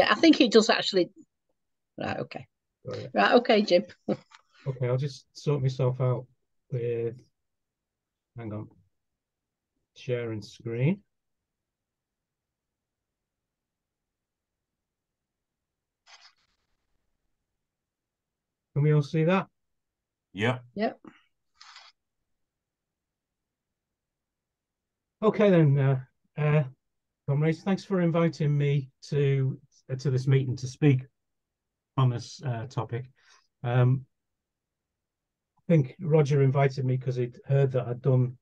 I think it does actually. Right, okay. Right, okay, Jim. Okay, I'll just sort myself out with, hang on, sharing screen. Can we all see that? Yeah. Yeah. Okay then, comrades, thanks for inviting me to this meeting to speak on this topic. I think Roger invited me because he'd heard that I'd done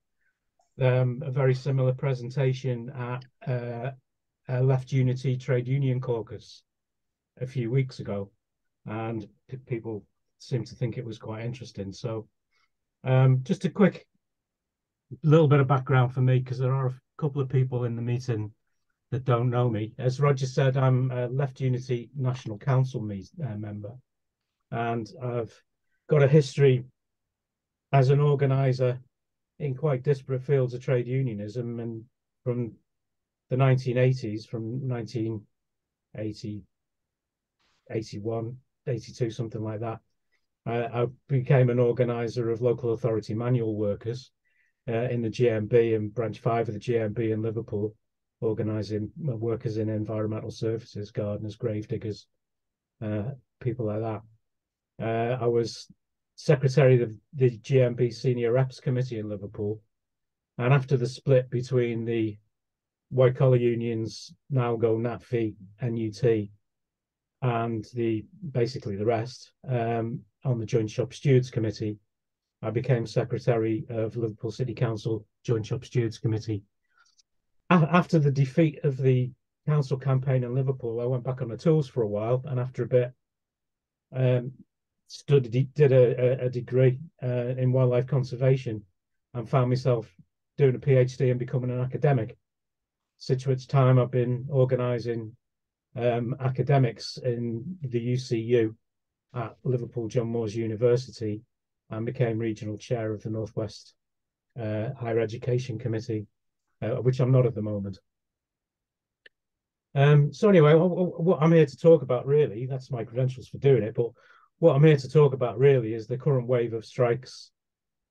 a very similar presentation at a Left Unity Trade Union Caucus a few weeks ago, and people seemed to think it was quite interesting. So just a quick little bit of background for me, because there are a couple of people in the meeting that don't know me. As Roger said, I'm a Left Unity National Council member, and I've got a history as an organiser in quite disparate fields of trade unionism, and from the 1980s, from 1980, 81, 82, something like that. I became an organiser of local authority manual workers in the GMB and branch 5 of the GMB in Liverpool, organising workers in environmental services, gardeners, gravediggers, people like that. I was secretary of the GMB Senior Reps Committee in Liverpool. And after the split between the white collar unions, now go NATFE, NUT, and basically the rest, on the Joint Shop Stewards Committee, I became secretary of Liverpool City Council Joint Shop Stewards Committee. After the defeat of the council campaign in Liverpool, I went back on the tools for a while, and after a bit, did a degree in wildlife conservation, and found myself doing a PhD and becoming an academic. Since which time I've been organising academics in the UCU at Liverpool John Moores University, and became regional chair of the Northwest Higher Education Committee, which I'm not at the moment. So anyway, what I'm here to talk about really, that's my credentials for doing it, but what I'm here to talk about really is the current wave of strikes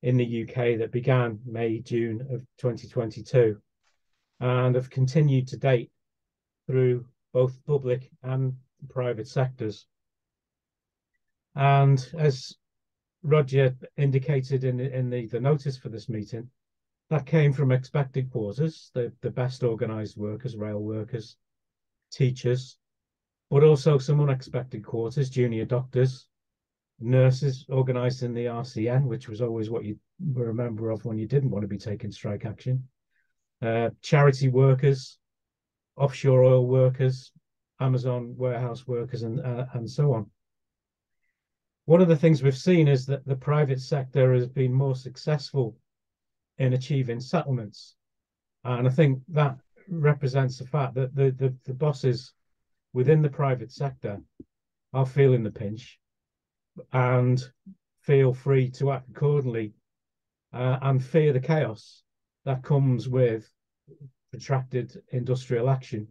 in the UK that began May, June of 2022, and have continued to date through both public and private sectors. And as Roger indicated in the notice for this meeting, that came from expected causes, the best organised workers, rail workers, teachers, but also some unexpected causes, junior doctors, nurses organised in the RCN, which was always what you were a member of when you didn't want to be taking strike action, charity workers, offshore oil workers, Amazon warehouse workers, and so on. One of the things we've seen is that the private sector has been more successful in achieving settlements. And I think that represents the fact that the bosses within the private sector are feeling the pinch and feel free to act accordingly, and fear the chaos that comes with protracted industrial action.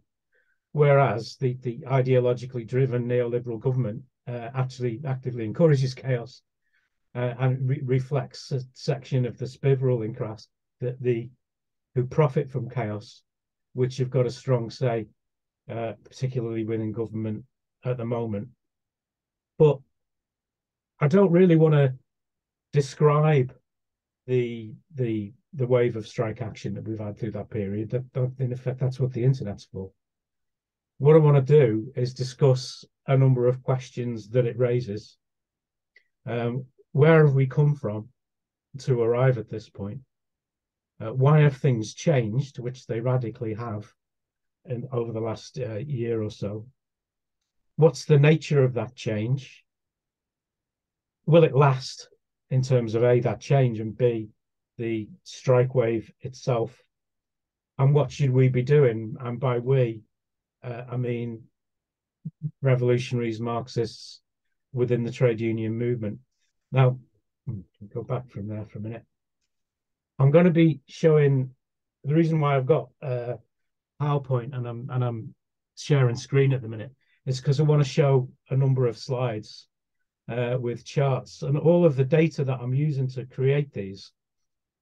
Whereas the ideologically driven neoliberal government actually actively encourages chaos, and reflects a section of the Spiv ruling class who profit from chaos, which have got a strong say, particularly within government at the moment. But I don't really want to describe the wave of strike action that we've had through that period. That in effect, that's what the internet's for. What I want to do is discuss a number of questions that it raises. Where have we come from to arrive at this point? Why have things changed, which they radically have over the last year or so? What's the nature of that change? Will it last in terms of A, that change, and B, the strike wave itself? And what should we be doing? And by we, I mean revolutionaries, Marxists within the trade union movement. Now, go back from there for a minute. I'm going to be showing the reason why I've got PowerPoint and I'm sharing screen at the minute It's because I want to show a number of slides with charts, and all of the data that I'm using to create these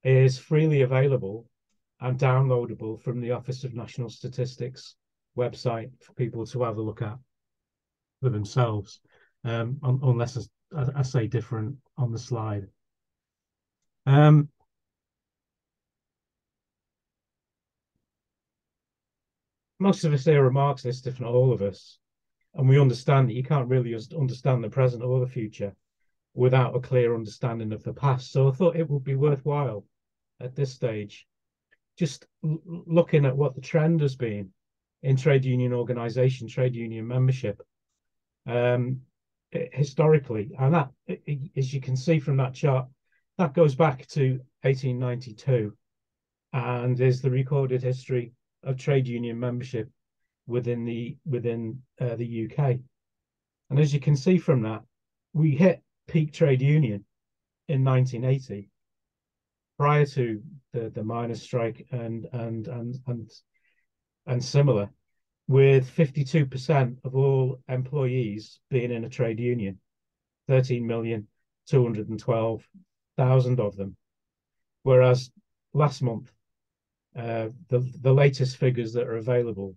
is freely available and downloadable from the Office of National Statistics website for people to have a look at for themselves, unless I say different on the slide. Most of us here are Marxists, if not all of us, and we understand that you can't really understand the present or the future without a clear understanding of the past. So I thought it would be worthwhile at this stage just looking at what the trend has been in trade union organisation, trade union membership, historically. And that, as you can see from that chart, that goes back to 1892 and is the recorded history of trade union membership within the UK. And as you can see from that, we hit peak trade union in 1980, prior to the miners' strike and similar, with 52% of all employees being in a trade union, 13,212,000 of them. Whereas last month, the latest figures that are available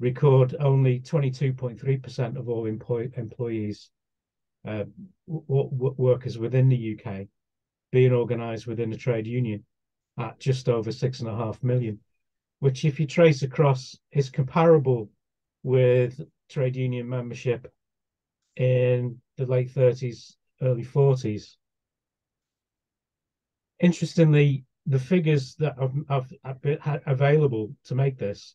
record only 22.3% of all employees, workers within the UK, being organised within a trade union at just over 6.5 million, which, if you trace across, is comparable with trade union membership in the late 30s, early 40s. Interestingly, the figures that have available to make this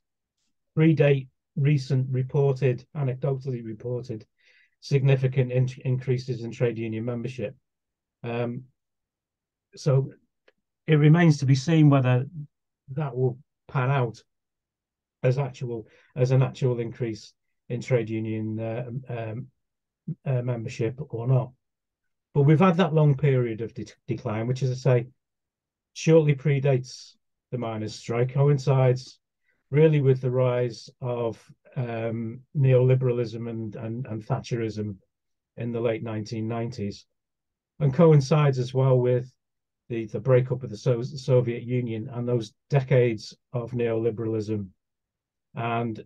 predate recent anecdotally reported significant increases in trade union membership. So it remains to be seen whether that will pan out as an actual increase in trade union membership or not. But we've had that long period of decline, which, as I say, shortly predates the miners' strike, coincides really with the rise of neoliberalism and Thatcherism in the late 1990s, and coincides as well with the breakup of the Soviet Union and those decades of neoliberalism and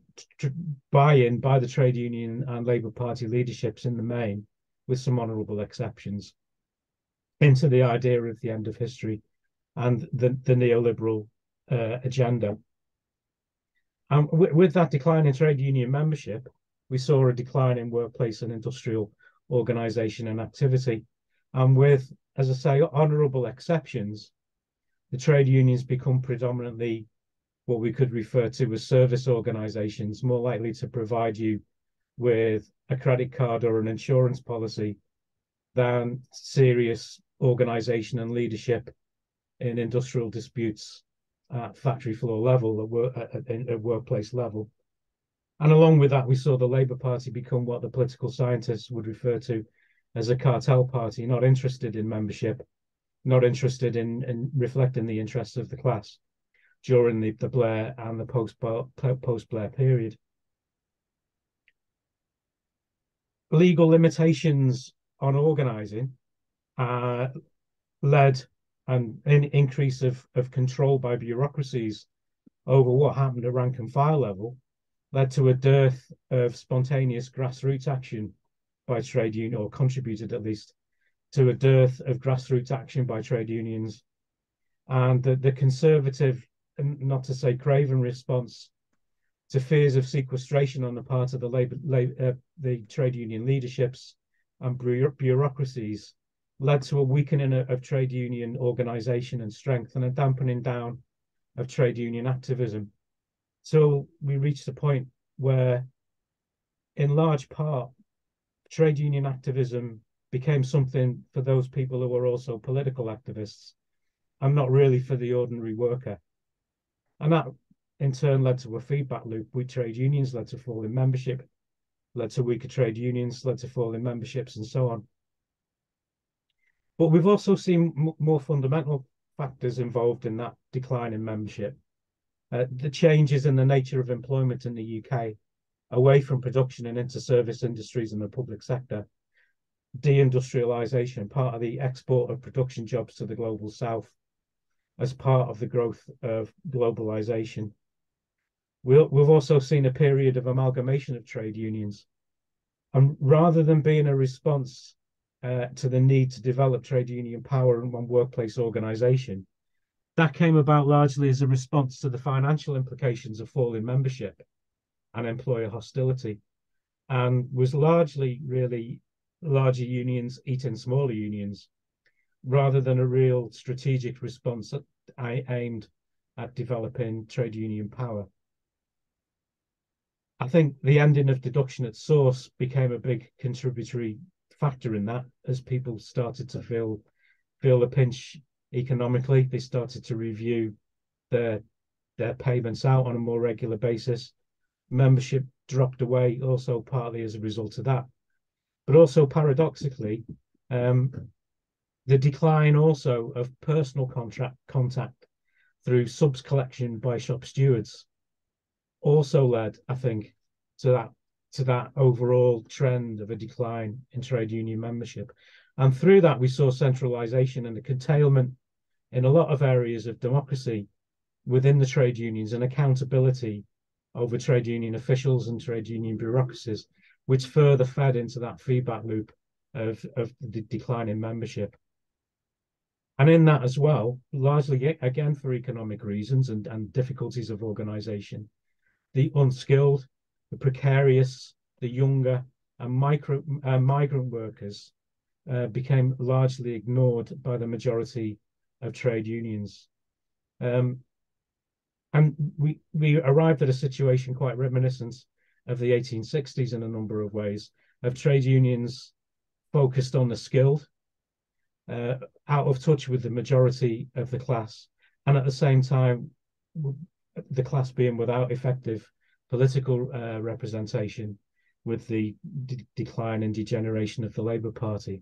buy-in by the trade union and Labour Party leaderships in the main, with some honourable exceptions, into the idea of the end of history and the neoliberal agenda. And with that decline in trade union membership, we saw a decline in workplace and industrial organisation and activity. And with, as I say, honourable exceptions, the trade unions become predominantly what we could refer to as service organisations, more likely to provide you with a credit card or an insurance policy than serious organisation and leadership in industrial disputes at factory floor level, at workplace level. And along with that, we saw the Labour Party become what the political scientists would refer to as a cartel party, not interested in membership, not interested in reflecting the interests of the class during the Blair and the post-Blair period. Legal limitations on organising led an increase of control by bureaucracies over what happened at rank and file level, led to a dearth of spontaneous grassroots action by trade union, or contributed at least to a dearth of grassroots action by trade unions. And the conservative, not to say craven, response to fears of sequestration on the part of the trade union leaderships and bureaucracies led to a weakening of trade union organisation and strength, and a dampening down of trade union activism. So we reached a point where, in large part, trade union activism became something for those people who were also political activists, and not really for the ordinary worker. And that in turn led to a feedback loop. Weak trade unions led to fall in membership, led to weaker trade unions, led to fall in memberships, and so on. But we've also seen more fundamental factors involved in that decline in membership. The changes in the nature of employment in the UK away from production and into service industries in the public sector, deindustrialization, part of the export of production jobs to the global south as part of the growth of globalization. We've also seen a period of amalgamation of trade unions. And rather than being a response to the need to develop trade union power and workplace organization, that came about largely as a response to the financial implications of falling membership and employer hostility, and was largely really larger unions eating smaller unions, rather than a real strategic response aimed at developing trade union power. I think the ending of deduction at source became a big contributory factor in that, as people started to feel the pinch economically. They started to review their payments out on a more regular basis. Membership dropped away, also partly as a result of that. But also paradoxically, the decline also of personal contact through subs collection by shop stewards also led, I think, to that overall trend of a decline in trade union membership. And through that, we saw centralization and the curtailment in a lot of areas of democracy within the trade unions and accountability over trade union officials and trade union bureaucracies, which further fed into that feedback loop of the decline in membership. And in that as well, largely again for economic reasons and difficulties of organization, the unskilled, the precarious, the younger, and migrant workers became largely ignored by the majority of trade unions. And we arrived at a situation quite reminiscent of the 1860s in a number of ways, of trade unions focused on the skilled, out of touch with the majority of the class, and at the same time, the class being without effective political representation with the decline and degeneration of the Labour Party.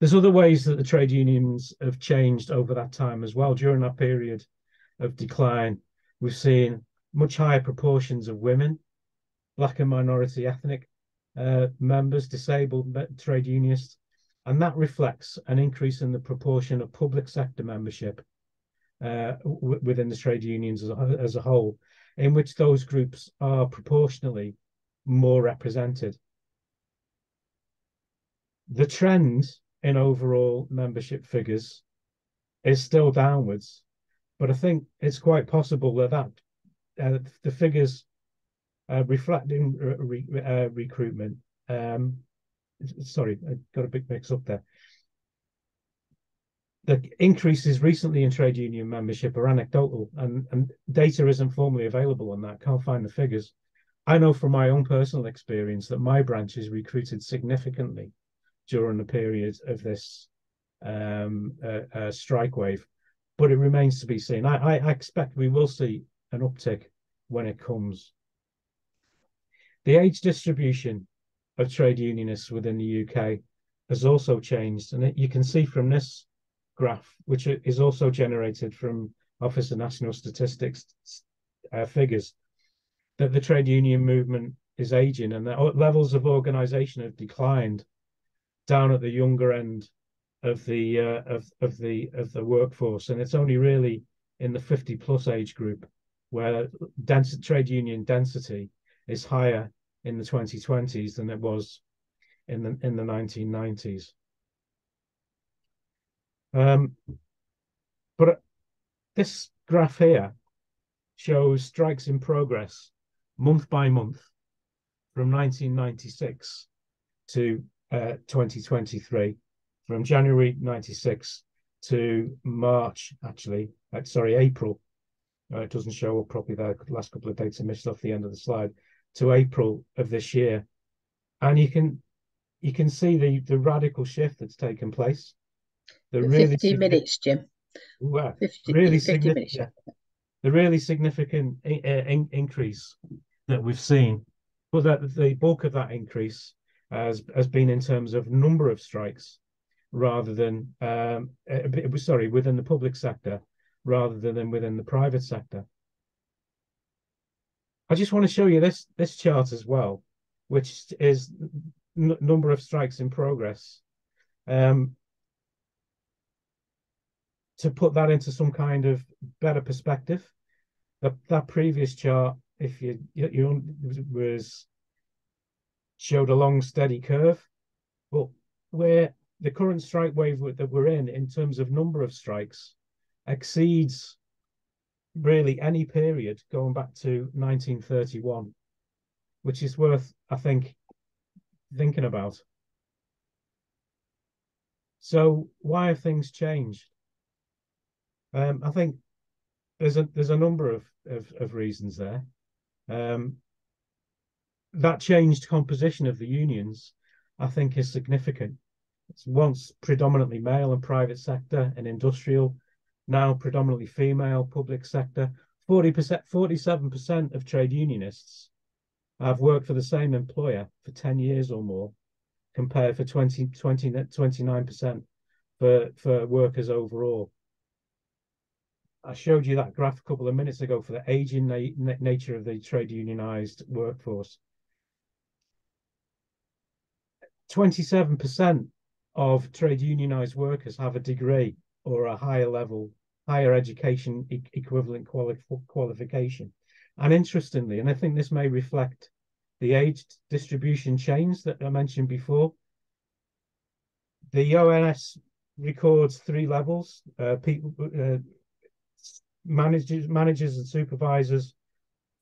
There's other ways that the trade unions have changed over that time as well. During that period of decline, we've seen much higher proportions of women, Black and minority ethnic members, disabled trade unionists, and that reflects an increase in the proportion of public sector membership within the trade unions as a whole, in which those groups are proportionally more represented. The trend in overall membership figures is still downwards, but I think it's quite possible that the figures reflecting recruitment. Sorry, I got a big mix up there. The increases recently in trade union membership are anecdotal, and data isn't formally available on that. Can't find the figures. I know from my own personal experience that my branch is recruited significantly during the period of this strike wave, but it remains to be seen. I expect we will see an uptick when it comes. The age distribution of trade unionists within the UK has also changed, and you can see from this graph, which is also generated from Office of National Statistics figures, that the trade union movement is aging and that levels of organisation have declined down at the younger end of the workforce, and it's only really in the 50+ age group where trade union density is higher in the 2020s than it was in the 1990s. But this graph here shows strikes in progress month by month from 1996 to 2023, from January 96 to March, actually, April. It doesn't show up properly there. The last couple of dates are missed off the end of the slide, to April of this year. And you can see the radical shift that's taken place. The really 50 minutes, Jim. Wow, 50 minutes. Yeah, the really significant increase that we've seen, but that the bulk of that increase has been in terms of number of strikes rather than within the public sector rather than within the private sector. I just want to show you this chart as well, which is number of strikes in progress. To put that into some kind of better perspective, that previous chart, if you was showed a long steady curve, but where the current strike wave that we're in terms of number of strikes exceeds really any period going back to 1931, which is worth, I think, thinking about. So why have things changed? I think there's a number of reasons there. That changed composition of the unions, I think, is significant. It's once predominantly male and private sector and industrial, now predominantly female public sector. 40%, 47% of trade unionists have worked for the same employer for 10 years or more, compared for 29% for workers overall. I showed you that graph a couple of minutes ago for the aging nature of the trade unionized workforce. 27% of trade unionized workers have a degree or a higher education equivalent qualification. And interestingly, and I think this may reflect the age distribution change that I mentioned before, the ONS records 3 levels: managers and supervisors,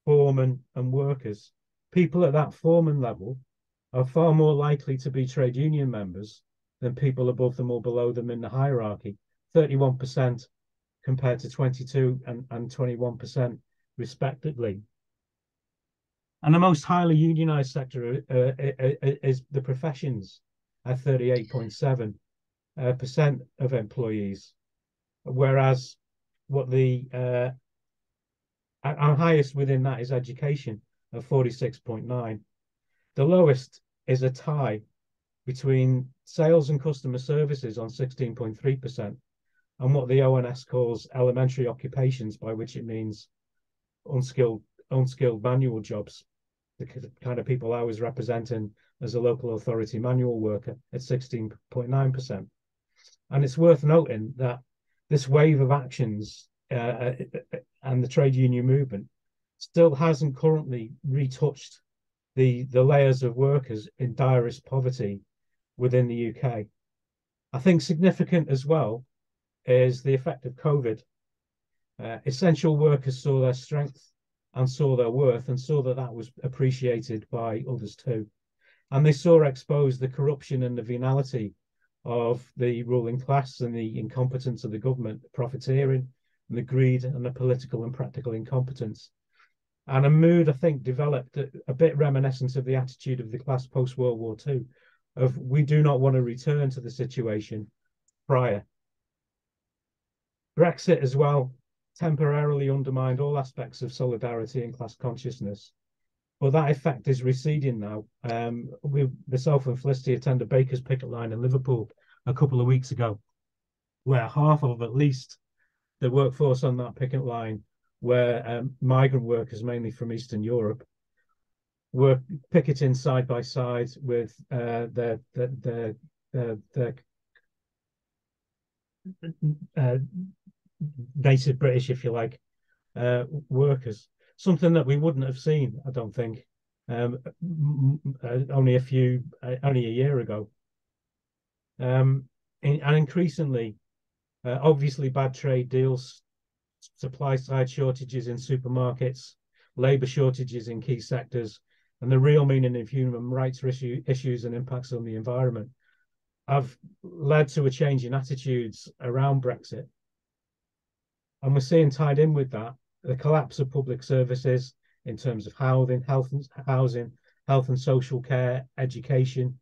foremen, and workers. People at that foreman level are far more likely to be trade union members than people above them or below them in the hierarchy. 31% compared to 22 and 21% respectively. And the most highly unionized sector is the professions at 38.7% of employees, whereas what the highest within that is education of 46.9. The lowest is a tie between sales and customer services on 16.3% and what the ONS calls elementary occupations, by which it means unskilled manual jobs, the kind of people I was representing as a local authority manual worker at 16.9%. And it's worth noting that this wave of actions and the trade union movement still hasn't currently retouched the layers of workers in direst poverty within the UK. I think significant as well is the effect of COVID. Essential workers saw their strength and saw their worth and saw that was appreciated by others too. And they saw exposed the corruption and the venality of the ruling class and the incompetence of the government, the profiteering and the greed and the political and practical incompetence. And a mood, I think, developed a bit reminiscent of the attitude of the class post-World War II, of we do not want to return to the situation prior. Brexit as well temporarily undermined all aspects of solidarity and class consciousness. But that effect is receding now. Myself and Felicity attended Baker's picket line in Liverpool a couple of weeks ago, where half of at least the workforce on that picket line were migrant workers, mainly from Eastern Europe, were picketing side by side with their native British, if you like, workers. Something that we wouldn't have seen, I don't think, only a year ago. And increasingly, obviously, bad trade deals, supply side shortages in supermarkets, labour shortages in key sectors, and the real meaning of human rights issues and impacts on the environment have led to a change in attitudes around Brexit. And we're seeing, tied in with that, the collapse of public services in terms of housing, health and social care, education,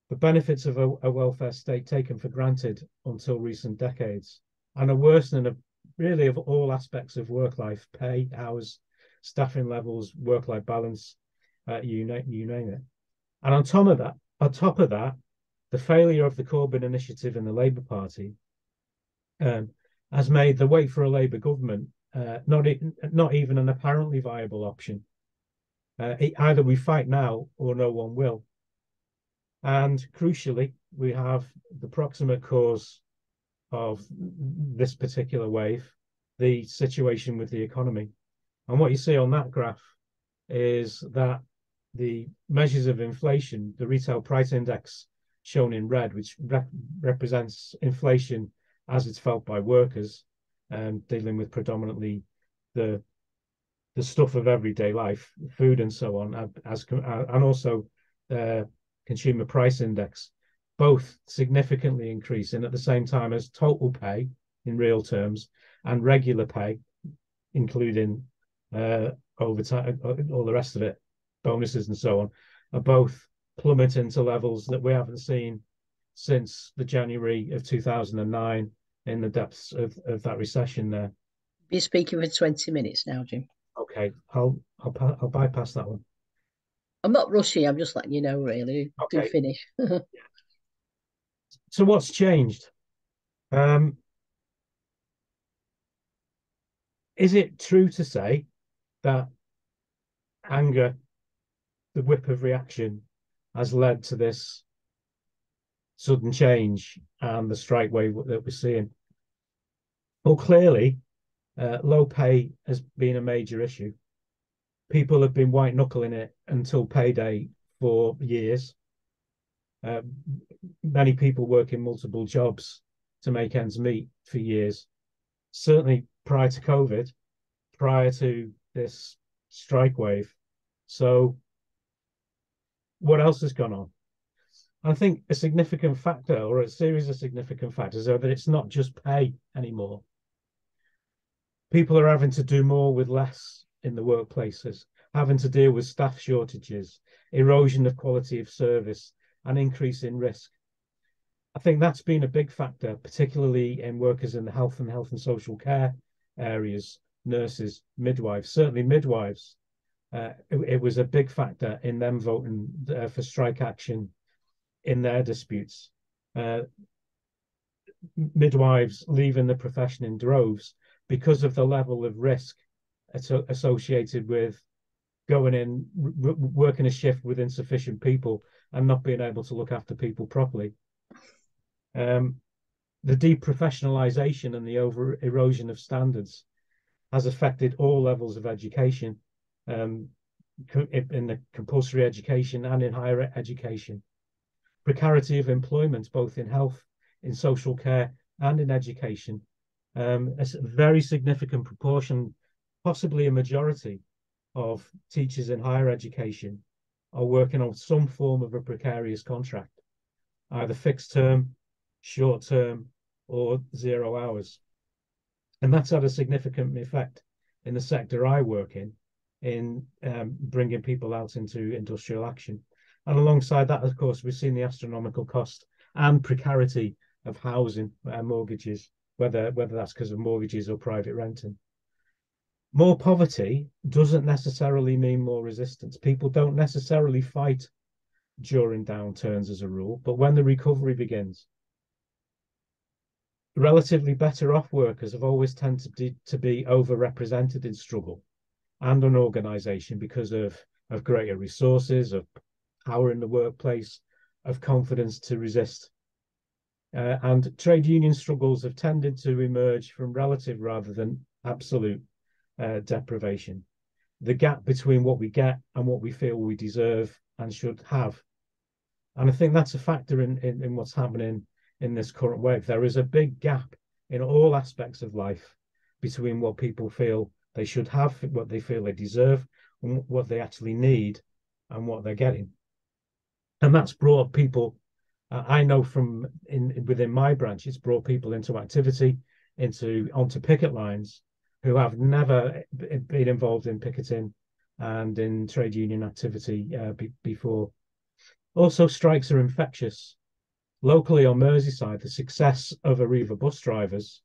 the benefits of a welfare state taken for granted until recent decades, and a worsening of really of all aspects of work life, pay, hours, staffing levels, work-life balance, you name it. And on top of that, the failure of the Corbyn initiative in the Labour Party has made the wait for a Labour government not even an apparently viable option. Either we fight now or no one will. And crucially, we have the proximate cause of this particular wave, the situation with the economy. And what you see on that graph is that the measures of inflation, the retail price index shown in red, which represents inflation as it's felt by workers, dealing with predominantly the stuff of everyday life, food and so on, and also consumer price index, both significantly increasing at the same time as total pay in real terms and regular pay, including overtime, all the rest of it, bonuses and so on, are both plummeting to levels that we haven't seen since the January of 2009 in the depths of that recession there. You're speaking for 20 minutes now, Jim. Okay, I'll bypass that one. I'm not rushing, I'm just letting you know, really. Okay. Do finish. So what's changed? Is it true to say that anger, the whip of reaction, has led to this sudden change and the strike wave that we're seeing? Well, clearly, low pay has been a major issue. People have been white knuckling it until payday for years. Many people work in multiple jobs to make ends meet for years. Certainly prior to COVID, prior to this strike wave. So what else has gone on? I think a significant factor, or a series of significant factors, are that it's not just pay anymore. People are having to do more with less in the workplaces, having to deal with staff shortages, erosion of quality of service, and increase in risk. I think that's been a big factor, particularly in workers in the health and social care areas, nurses, midwives, certainly midwives. It was a big factor in them voting for strike action in their disputes. Midwives leaving the profession in droves because of the level of risk associated with going in, working a shift with insufficient people and not being able to look after people properly. The deprofessionalization and the over erosion of standards has affected all levels of education, in the compulsory education and in higher education. Precarity of employment, both in health, in social care, and in education. A very significant proportion, possibly a majority, of teachers in higher education are working on some form of a precarious contract, either fixed term, short term, or 0 hours. And that's had a significant effect in the sector I work in bringing people out into industrial action. And alongside that, of course, we've seen the astronomical cost and precarity of housing and mortgages, whether that's because of mortgages or private renting. More poverty doesn't necessarily mean more resistance. People don't necessarily fight during downturns as a rule, but when the recovery begins, relatively better off workers have always tended to be overrepresented in struggle and on organisation because of greater resources, of power in the workplace, of confidence to resist. And trade union struggles have tended to emerge from relative rather than absolute deprivation. The gap between what we get and what we feel we deserve and should have. And I think that's a factor in what's happening in this current wave. There is a big gap in all aspects of life between what people feel they should have, what they feel they deserve, and what they actually need and what they're getting. And that's brought people, I know from within my branch, it's brought people into activity, onto picket lines who have never been involved in picketing and in trade union activity before. Also, strikes are infectious. Locally on Merseyside, the success of Arriva bus drivers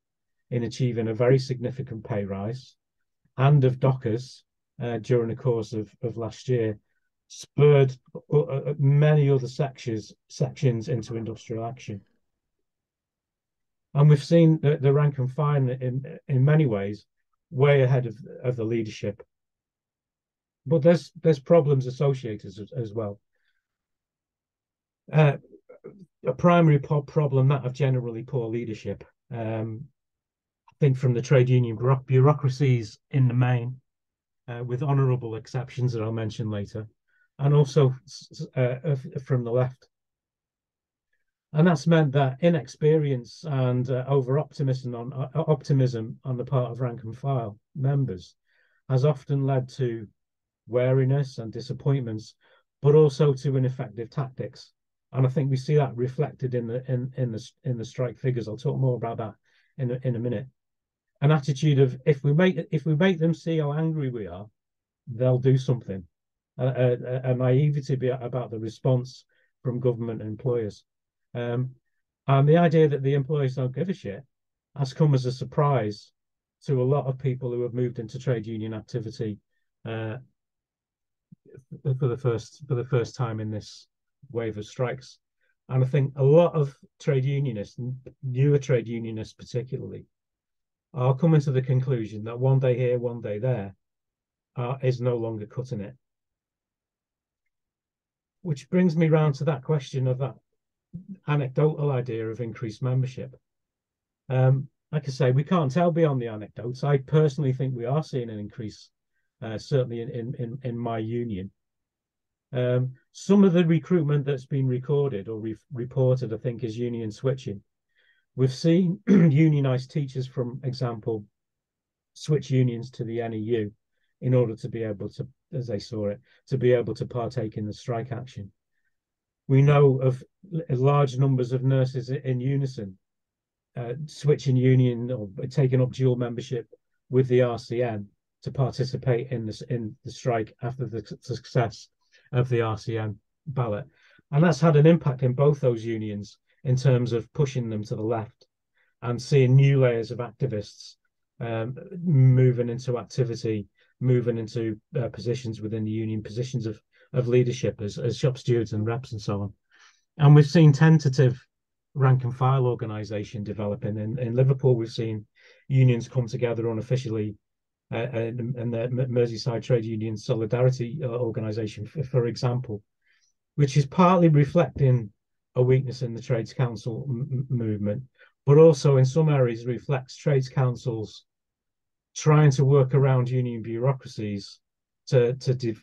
in achieving a very significant pay rise and of dockers during the course of last year spurred many other sections into industrial action. And we've seen the rank and file in many ways way ahead of the leadership. But there's problems associated as well. A primary problem, that of generally poor leadership. I think from the trade union bureaucracies in the main, with honourable exceptions that I'll mention later, and also from the left. And that's meant that inexperience and over-optimism on the part of rank and file members has often led to wariness and disappointments, but also to ineffective tactics. And I think we see that reflected in the strike figures. I'll talk more about that in a minute. An attitude of if we make them see how angry we are, they'll do something. A naivety about the response from government employers. And the idea that the employers don't give a shit has come as a surprise to a lot of people who have moved into trade union activity for the first time in this wave of strikes. And I think a lot of trade unionists, newer trade unionists particularly, are coming to the conclusion that one day here, one day there is no longer cutting it. Which brings me round to that question of that anecdotal idea of increased membership. Like I say, we can't tell beyond the anecdotes. I personally think we are seeing an increase, certainly in my union. Some of the recruitment that's been recorded or reported, I think, is union switching. We've seen unionised teachers, for example, switch unions to the NEU in order to be able to, as they saw it, to be able to partake in the strike action. We know of large numbers of nurses in unison switching union or taking up dual membership with the RCN to participate in the strike after the success of the RCN ballot. And that's had an impact in both those unions in terms of pushing them to the left and seeing new layers of activists moving into activity, moving into positions within the union, positions of leadership as shop stewards and reps and so on. And we've seen tentative rank and file organisation developing. In Liverpool, we've seen unions come together unofficially, and the Merseyside Trade Union Solidarity organisation, for example, which is partly reflecting a weakness in the Trades Council movement, but also in some areas reflects Trades Councils trying to work around union bureaucracies to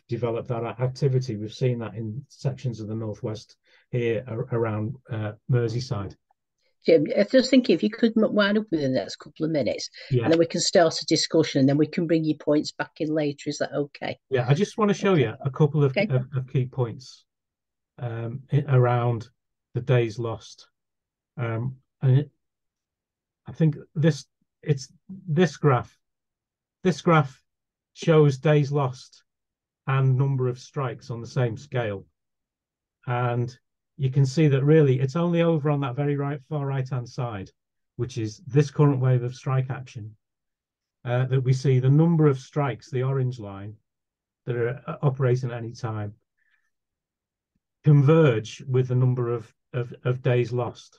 develop that activity. We've seen that in sections of the Northwest here around Merseyside. Jim, I was just thinking if you could wind up within the next couple of minutes, yeah. And then we can start a discussion, and then we can bring your points back in later. Is that okay? Yeah, I just want to show you a couple of key points around the days lost. And I think this graph shows days lost and number of strikes on the same scale. And you can see that really it's only over on that very far right-hand side, which is this current wave of strike action, that we see the number of strikes, the orange line, that are operating at any time, converge with the number of days lost.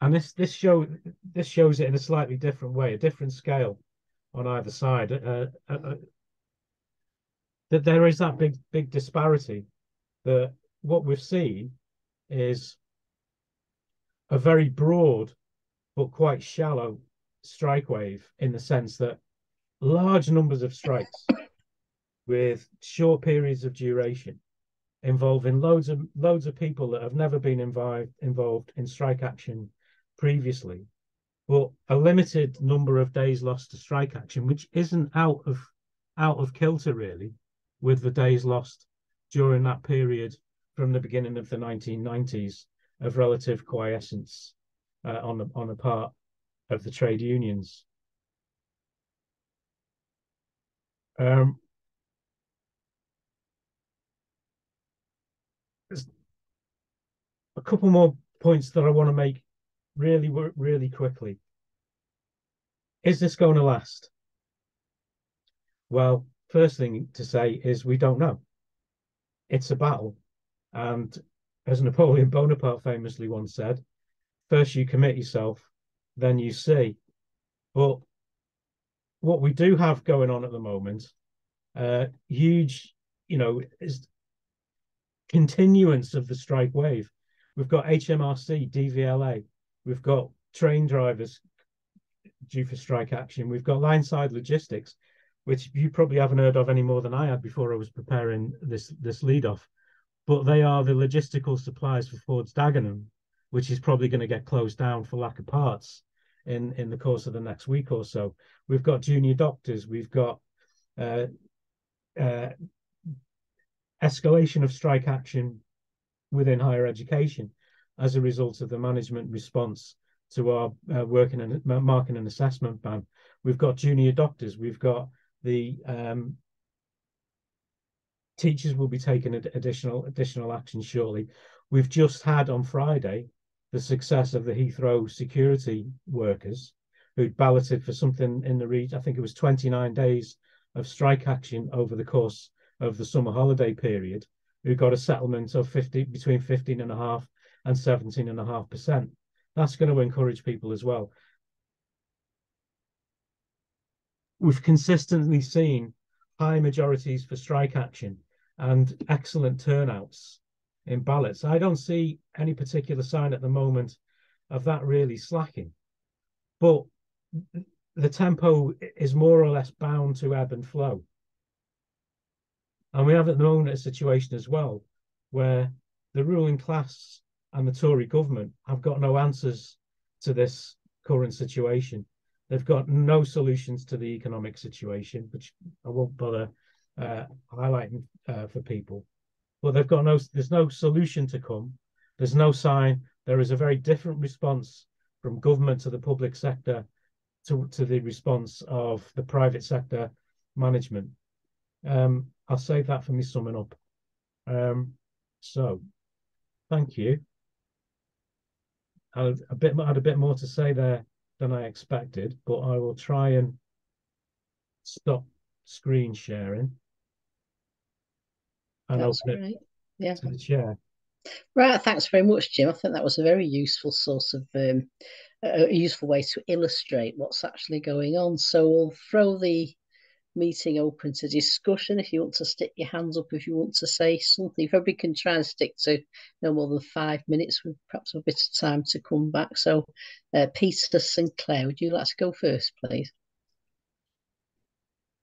And this shows it in a slightly different way, a different scale on either side. That there is that big disparity. That what we've seen is a very broad but quite shallow strike wave, in the sense that large numbers of strikes with short periods of duration, involving loads of people that have never been involved in strike action previously, but a limited number of days lost to strike action, which isn't out of kilter really with the days lost during that period from the beginning of the 1990s of relative quiescence on the part of the trade unions. There's a couple more points that I want to make really quickly. Is this going to last? Well, first thing to say is we don't know. It's a battle. And as Napoleon Bonaparte famously once said, first you commit yourself, then you see. But what we do have going on at the moment, huge, is continuance of the strike wave. We've got HMRC, DVLA, we've got train drivers due for strike action, we've got lineside logistics, which you probably haven't heard of any more than I had before I was preparing this lead off. But they are the logistical suppliers for Ford's Dagenham, which is probably going to get closed down for lack of parts in the course of the next week or so. We've got junior doctors, we've got escalation of strike action within higher education as a result of the management response to our marking and assessment ban. We've got junior doctors, we've got the teachers will be taking additional action shortly. We've just had on Friday the success of the Heathrow security workers who'd balloted for something in the region. I think it was 29 days of strike action over the course of the summer holiday period, who got a settlement of between 15.5% and 17.5%. That's going to encourage people as well. We've consistently seen high majorities for strike action and excellent turnouts in ballots. I don't see any particular sign at the moment of that really slacking, but the tempo is more or less bound to ebb and flow. And we have at the moment a situation as well where the ruling class and the Tory government have got no answers to this current situation. They've got no solutions to the economic situation, which I won't bother highlighting for people. But there's no solution to come. There's no sign. There is a very different response from government to the public sector to the response of the private sector management. I'll save that for me summing up. So, thank you. I had a bit more to say there than I expected, but I will try and stop screen sharing and That's open right. it to the chair. Right, thanks very much, Jim. I think that was a very useful sort of a useful way to illustrate what's actually going on. So we'll throw the meeting open to discussion. If you want to stick your hands up, if you want to say something, if everybody can try and stick to no more than 5 minutes, with perhaps a bit of time to come back. So, Peter Sinclair, would you like to go first, please?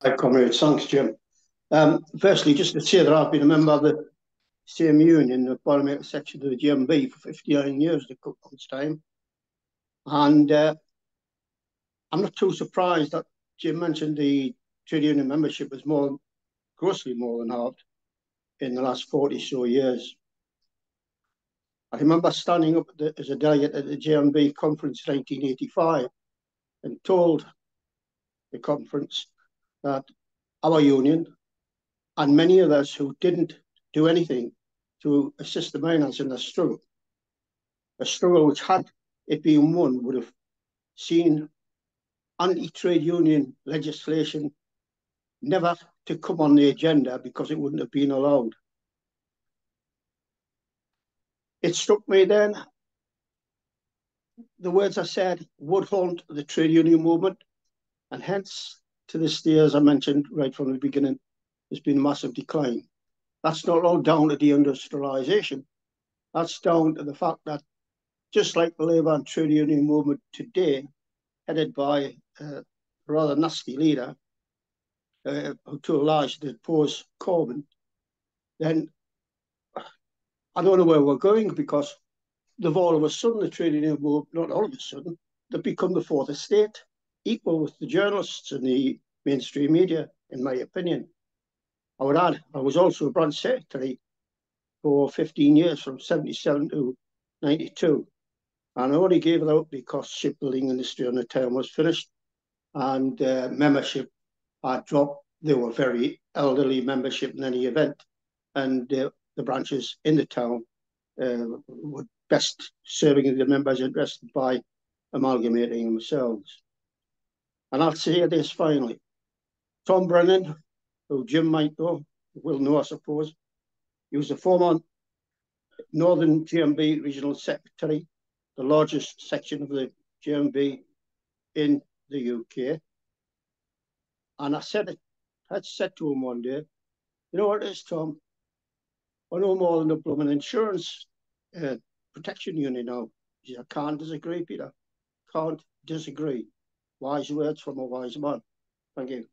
Hi, comrades. Thanks, Jim. Firstly, just to say that I've been a member of the same union, the parliamentary section of the GMB, for 59 years at this time. And I'm not too surprised that Jim mentioned the trade union membership was grossly more than halved in the last 40 so years. I remember standing up as a delegate at the GMB conference in 1985 and told the conference that our union and many others who didn't do anything to assist the miners in their struggle, a struggle which, had it been won, would have seen anti-trade union legislation never to come on the agenda because it wouldn't have been allowed. It struck me then, the words I said would haunt the trade union movement, and hence, to this day, as I mentioned right from the beginning, there's been a massive decline. That's not all down to deindustrialisation. That's down to the fact that, just like the labour and trade union movement today, headed by a rather nasty leader, who to a large oppose Corbyn, then I don't know where we're going, because they've all of a sudden, the trade union movement, not all of a sudden, they've become the fourth estate, equal with the journalists and the mainstream media, in my opinion. I would add, I was also a branch secretary for 15 years, from 77 to 92. And I only gave it out because shipbuilding industry on the town was finished, and membership had dropped. They were very elderly membership in any event, and the branches in the town were best serving the members' interests by amalgamating themselves. And I'll say this finally. Tom Brennan, who Jim might know, will know, I suppose, he was the former Northern GMB Regional Secretary, the largest section of the GMB in the UK. And I said to him one day, you know what it is, Tom? I know more than a blooming insurance protection unit now. He said, I can't disagree, Peter. Can't disagree. Wise words from a wise man. Thank you.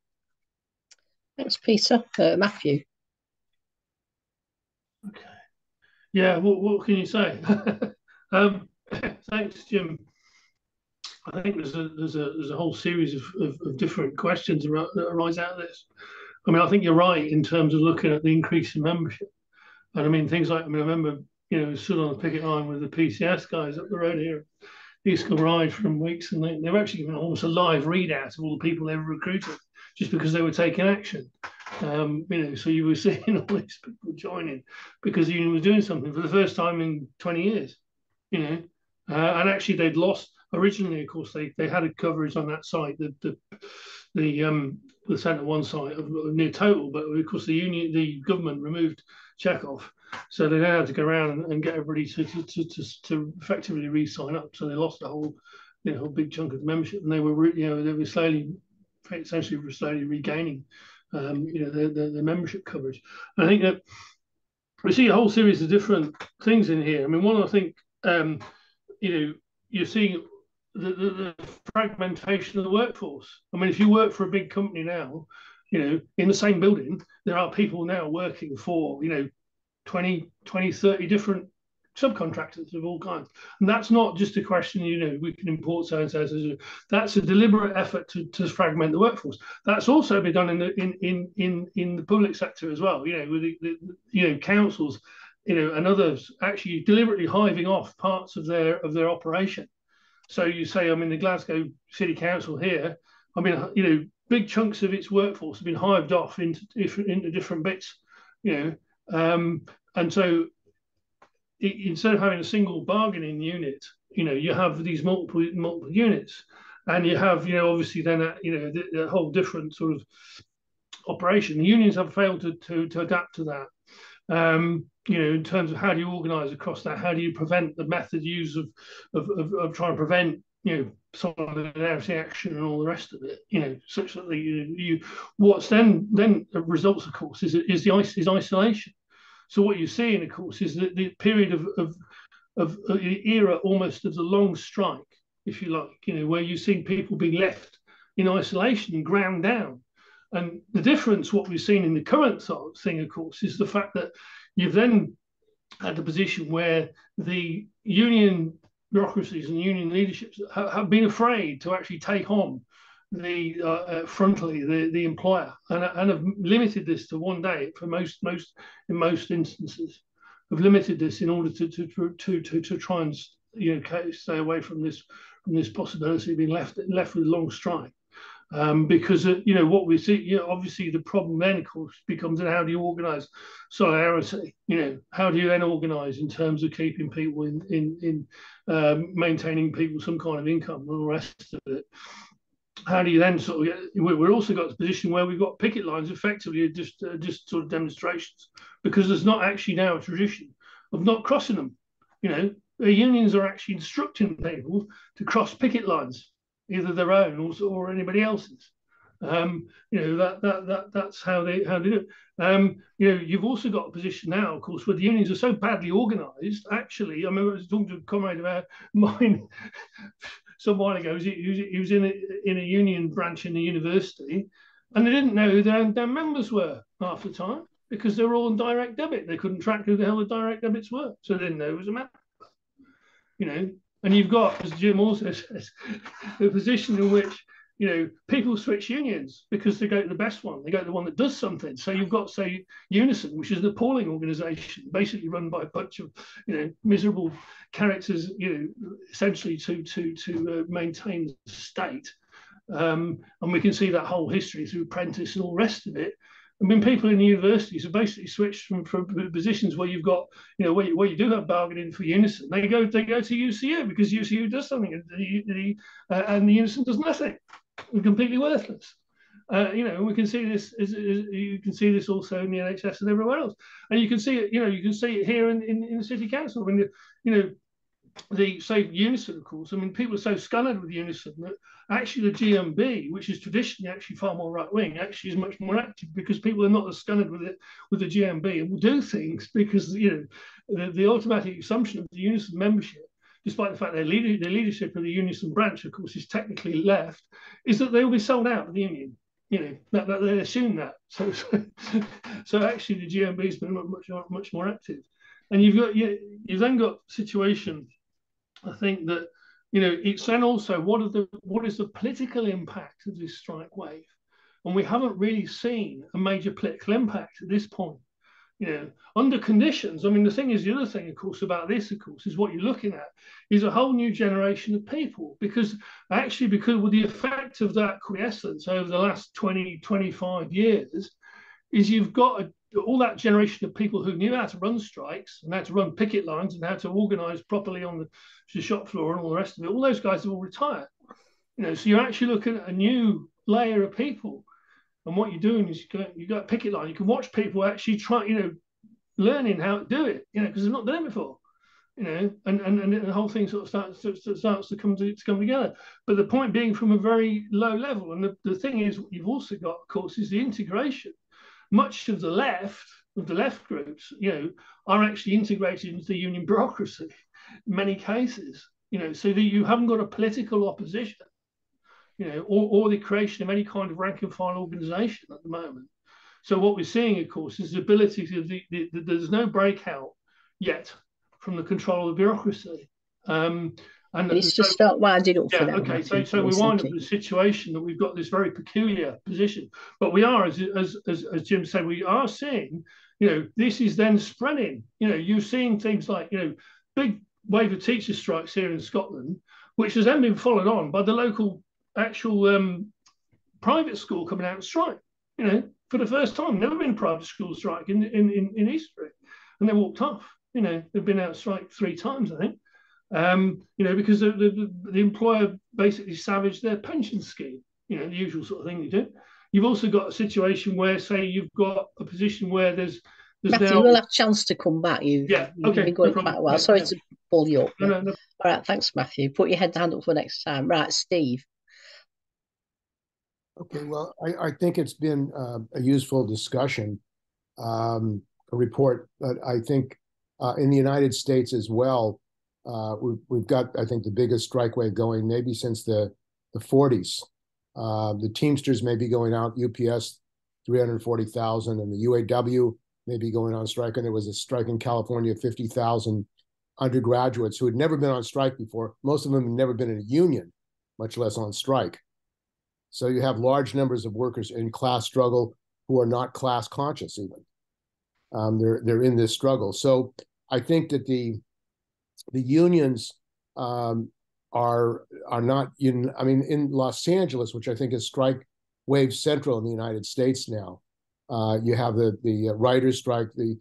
Thanks, Peter. Matthew. Okay. Yeah, what can you say? Thanks, Jim. I think there's a whole series of different questions that arise out of this. I mean, I think you're right in terms of looking at the increase in membership. And I mean, things like, I remember, stood on the picket line with the PCS guys up the road here, East Ride from weeks, and they were actually given almost a live readout of all the people they were recruiting just because they were taking action. So you were seeing all these people joining because the union was doing something for the first time in 20 years, and actually they'd lost. Originally, of course, they had a coverage on that site, the centre one site of near total, but of course the government removed Chekhov, so they now had to go around and get everybody to effectively re-sign up. So they lost a whole big chunk of the membership, and they were essentially slowly regaining their membership coverage. And I think that we see a whole series of different things in here. I mean, one, I think you're seeing the fragmentation of the workforce. I mean, if you work for a big company now, in the same building, there are people now working for 20, 30 different subcontractors of all kinds. And that's not just a question, we can import so-and-so. That's a deliberate effort to fragment the workforce. That's also been done in the public sector as well, with the councils, and others actually deliberately hiving off parts of their operation. So you say, I mean, the Glasgow City Council here, I mean, big chunks of its workforce have been hived off into different bits, and so instead of having a single bargaining unit, you have these multiple units, and you have, obviously then the whole different sort of operation. The unions have failed to adapt to that. In terms of how do you organise across that? How do you prevent the method use of trying to prevent, solidarity action and all the rest of it, such that what's then results, of course, is isolation. So what you're seeing, of course, is the period of the era almost of the long strike, if you like, where you've seen people being left in isolation and ground down. And the difference, what we've seen in the current thing, of course, is the fact that you've then had a position where the union bureaucracies and union leaderships have been afraid to actually take on frontally the employer, and have limited this to one day for in most instances. Have limited this in order to try and stay away from this possibility of being left with a long strike. Because what we see, obviously the problem then, of course, becomes how do you organise solidarity? How do you then organise in terms of keeping people in maintaining people some kind of income and all the rest of it? How do you then sort of we're also got the position where we've got picket lines effectively just sort of demonstrations, because there's not actually now a tradition of not crossing them. The unions are actually instructing people to cross picket lines, either their own or anybody else's. That's how they do it. You've also got a position now, of course, where the unions are so badly organised. Actually, I remember I was talking to a comrade about mine some while ago. He was in a union branch in the university, and they didn't know who their members were half the time because they were all on direct debit. They couldn't track who the hell the direct debits were, so they didn't know who was a member. And you've got, as Jim also says, the position in which people switch unions because they go to the best one. They go to the one that does something. So you've got, say, Unison, which is an appalling organisation, basically run by a bunch of miserable characters, essentially to maintain the state. And we can see that whole history through Apprentice and all the rest of it. I mean, people in the universities have basically switched from positions where you've got, where you do have bargaining for Unison. They go to UCU because UCU does something, and the Unison does nothing. They're completely worthless. We can see this. You can see this also in the NHS and everywhere else, and you can see it. You can see it here in the city council. When say unison, of course. I mean, people are so scunnered with unison that actually the GMB, which is traditionally actually far more right wing, actually is much more active, because people are not as scunnered with the GMB and will do things because the automatic assumption of the unison membership, despite the fact the leadership of the unison branch, of course, is technically left, is that they will be sold out of the union. That they assume that. So actually the GMB has been much more active, and you've then got situation. I think that it's then also what is the political impact of this strike wave, and we haven't really seen a major political impact at this point. Under conditions. I mean, the other thing, of course, about this, of course, is what you're looking at is a whole new generation of people, because with the effect of that quiescence over the last 20, 25 years, is you've got all that generation of people who knew how to run strikes and how to run picket lines and how to organise properly on the shop floor and all the rest of it. All those guys have all retired. So you're actually looking at a new layer of people. And what you're doing is you got a picket line. You can watch people actually try, learning how to do it, because they've not done it before, and the whole thing sort of starts to come together. But the point being, from a very low level, and the thing is, what you've also got, of course, is the integration. Much of the left groups, are actually integrated into the union bureaucracy in many cases, so that you haven't got a political opposition, or the creation of any kind of rank and file organisation at the moment. So what we're seeing, of course, is the ability to there's no breakout yet from the control of the bureaucracy. And it's to start winding up for now. Okay, so we wind up with a situation that we've got this very peculiar position, but we are, as Jim said, we are seeing, this is then spreading. You're seeing things like, big wave of teacher strikes here in Scotland, which has then been followed on by the local actual private school coming out and strike, for the first time. Never been a private school strike in history, and they walked off. They've been out strike 3 times, I think, because the employer basically savaged their pension scheme, the usual sort of thing you do. You've also got a situation where, say, you've got a position where there's Matthew, now... we'll have a chance to come back. You've been going quite a while. Sorry to pull you up. No. All right, thanks, Matthew. Put your hand up for next time. Right, Steve. Okay, well, I think it's been a useful discussion, a report, but I think in the United States as well, we've got, I think, the biggest strike wave going maybe since the 40s. The Teamsters may be going out, UPS 340,000, and the UAW may be going on strike. And there was a strike in California, 50,000 undergraduates who had never been on strike before. Most of them had never been in a union, much less on strike. So you have large numbers of workers in class struggle who are not class conscious even. They're in this struggle. So I think that the unions are not in Los Angeles, which I think is strike wave central in the United States now. You have the writers' strike, the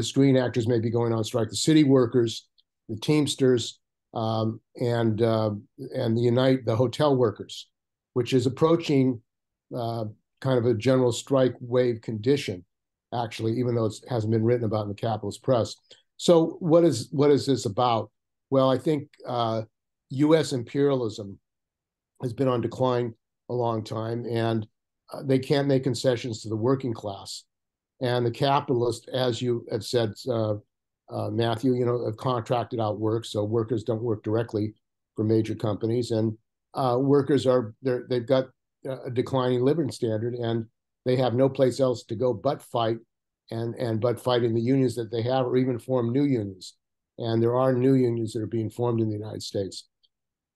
screen actors may be going on strike, the city workers, the Teamsters, and the hotel workers, which is approaching kind of a general strike wave condition, actually, even though it hasn't been written about in the capitalist press. So what is this about? Well, I think U.S. imperialism has been on decline a long time, and they can't make concessions to the working class. And the capitalists, as you have said, Matthew, have contracted out work, so workers don't work directly for major companies, and workers they've got a declining living standard, and they have no place else to go but fight, and but fight in the unions that they have, or even form new unions. And there are new unions that are being formed in the United States.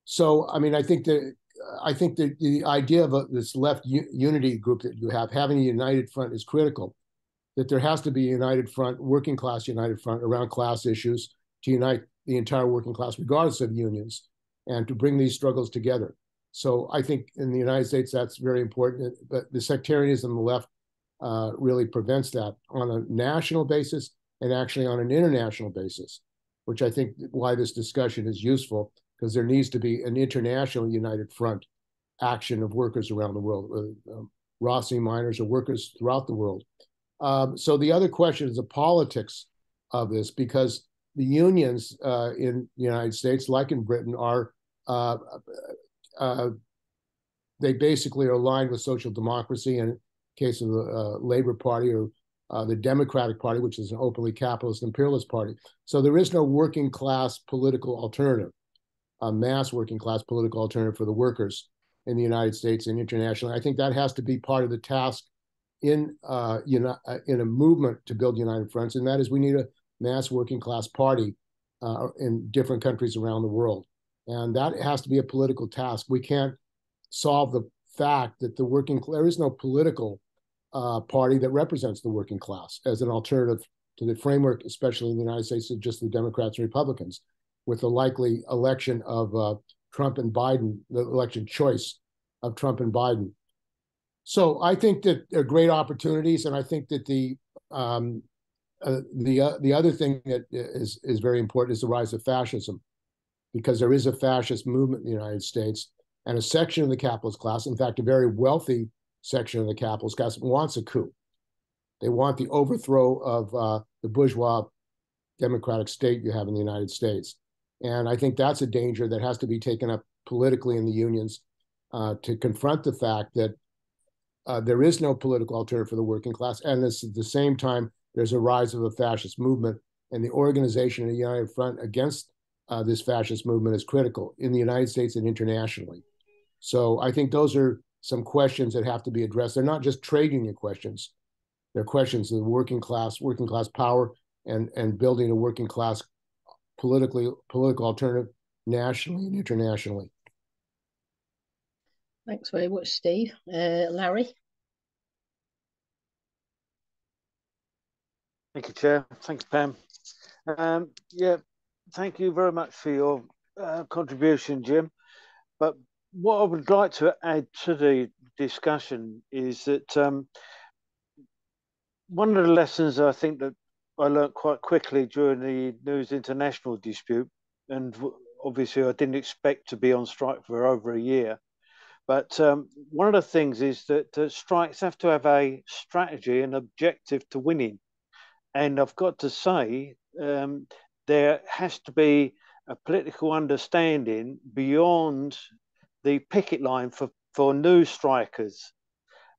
So, I mean, I think the idea of this left unity group that you have, having a united front, is critical. That there has to be a united front, working class united front around class issues to unite the entire working class, regardless of unions, and to bring these struggles together. So I think in the United States, that's very important. But the sectarianism on the left really prevents that on a national basis and actually on an international basis, which I think why this discussion is useful, because there needs to be an international united front action of workers around the world, Rossi miners or workers throughout the world. So the other question is the politics of this, because the unions in the United States, like in Britain, are they basically are aligned with social democracy. In case of the Labor Party, or the Democratic Party, which is an openly capitalist imperialist party. So there is no working class political alternative, a mass working class political alternative for the workers in the United States and internationally. I think that has to be part of the task in a movement to build united fronts, and that is we need a mass working class party in different countries around the world. And that has to be a political task. We can't solve the fact that there is no political party that represents the working class as an alternative to the framework, especially in the United States, of just the Democrats and Republicans, with the likely election of Trump and Biden, the election choice of Trump and Biden. So I think that there are great opportunities, and I think that the other thing that is very important is the rise of fascism, because there is a fascist movement in the United States, and a section of the capitalist class, in fact, a very wealthy section of the capitalist class, wants a coup. They want the overthrow of the bourgeois democratic state you have in the United States. And I think that's a danger that has to be taken up politically in the unions to confront the fact that there is no political alternative for the working class. And at the same time, there's a rise of a fascist movement, and the organization of the United Front against this fascist movement is critical in the United States and internationally. So I think those are some questions that have to be addressed. They're not just trade union questions. They're questions of the working class power, and building a working class political alternative nationally and internationally. Thanks very much, Steve. Larry? Thank you, Chair. Thanks, Pam. Yeah, thank you very much for your contribution, Jim. But what I would like to add to the discussion is that one of the lessons I think that I learned quite quickly during the News International dispute, and obviously I didn't expect to be on strike for over a year, but one of the things is that strikes have to have a strategy and objective to winning. And I've got to say, there has to be a political understanding beyond the picket line for new strikers.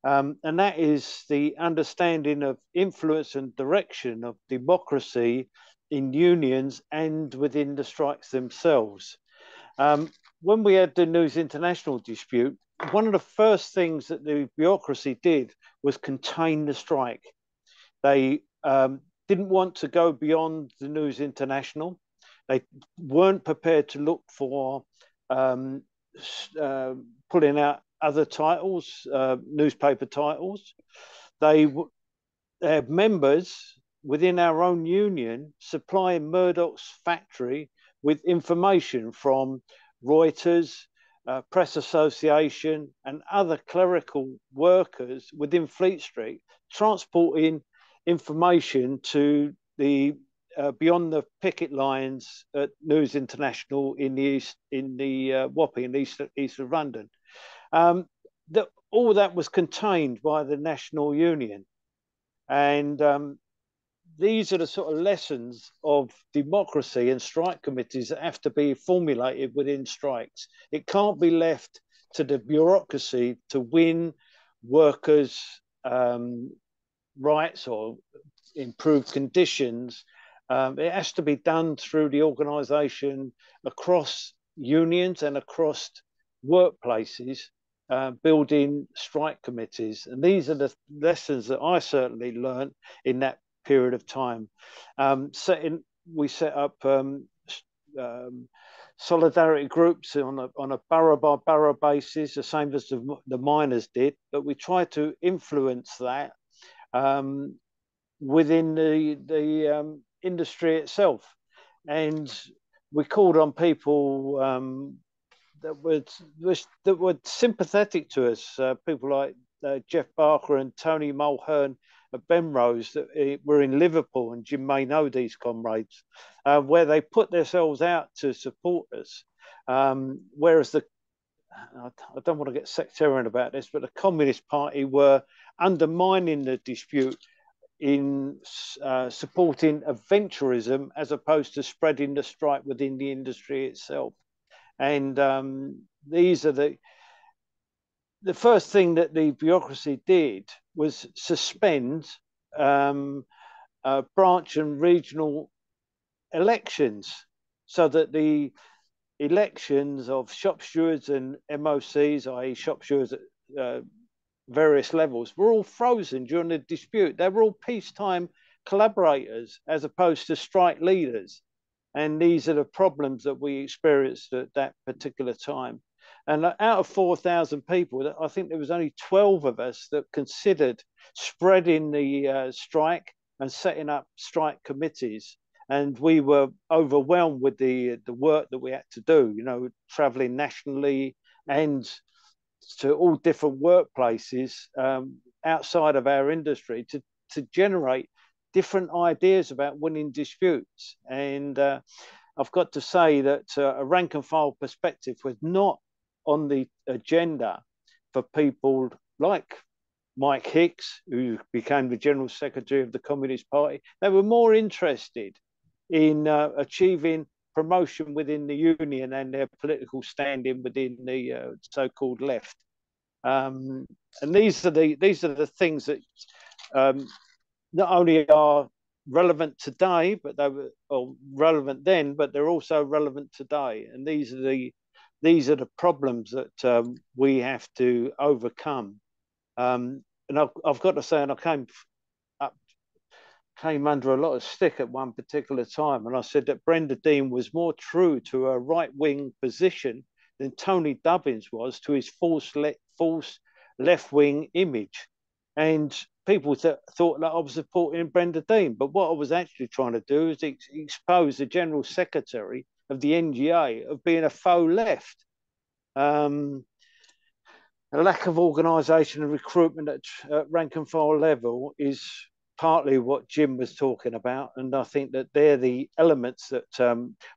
And that is the understanding of influence and direction of democracy in unions and within the strikes themselves. When we had the News International dispute, one of the first things that the bureaucracy did was contain the strike. They didn't want to go beyond the News International. They weren't prepared to look for pulling out other titles, newspaper titles. They have members within our own union supplying Murdoch's factory with information from Reuters, Press Association, and other clerical workers within Fleet Street, transporting information to the beyond the picket lines at News International in the east, in the Wapping, east of London. All that was contained by the National Union, and these are the sort of lessons of democracy and strike committees that have to be formulated within strikes. It can't be left to the bureaucracy to win workers' rights or improve conditions. It has to be done through the organisation across unions and across workplaces, building strike committees. And these are the lessons that I certainly learned in that period of time. We set up solidarity groups on a borough by borough basis, the same as the miners did, but we tried to influence that within the industry itself. And we called on people that were sympathetic to us, people like Jeff Barker and Tony Mulhern at Benrose that were in Liverpool, and Jim may know these comrades, where they put themselves out to support us. Whereas I don't want to get sectarian about this, but the Communist Party were undermining the dispute in supporting adventurism as opposed to spreading the strike within the industry itself. And these are the first thing that the bureaucracy did was suspend branch and regional elections, so that the elections of shop stewards and MOCs, i.e. shop stewards at various levels, were all frozen during the dispute. They were all peacetime collaborators as opposed to strike leaders. And these are the problems that we experienced at that particular time. And out of 4,000 people, I think there was only 12 of us that considered spreading the strike and setting up strike committees. And we were overwhelmed with the work that we had to do, you know, traveling nationally and to all different workplaces outside of our industry to generate different ideas about winning disputes. And I've got to say that a rank and file perspective was not on the agenda for people like Mike Hicks, who became the General Secretary of the Communist Party. They were more interested in achieving promotion within the union and their political standing within the so-called left. And these are the things that not only are relevant today, but they were relevant then, but they're also relevant today. And these are the problems that we have to overcome. And I've got to say, and I came under a lot of stick at one particular time, and I said that Brenda Dean was more true to a right-wing position than Tony Dubbins was to his false left-wing image. And people thought that I was supporting Brenda Dean, but what I was actually trying to do is expose the General Secretary of the NGA of being a faux left. A lack of organisation and recruitment at rank and file level is partly what Jim was talking about, and I think that they're the elements that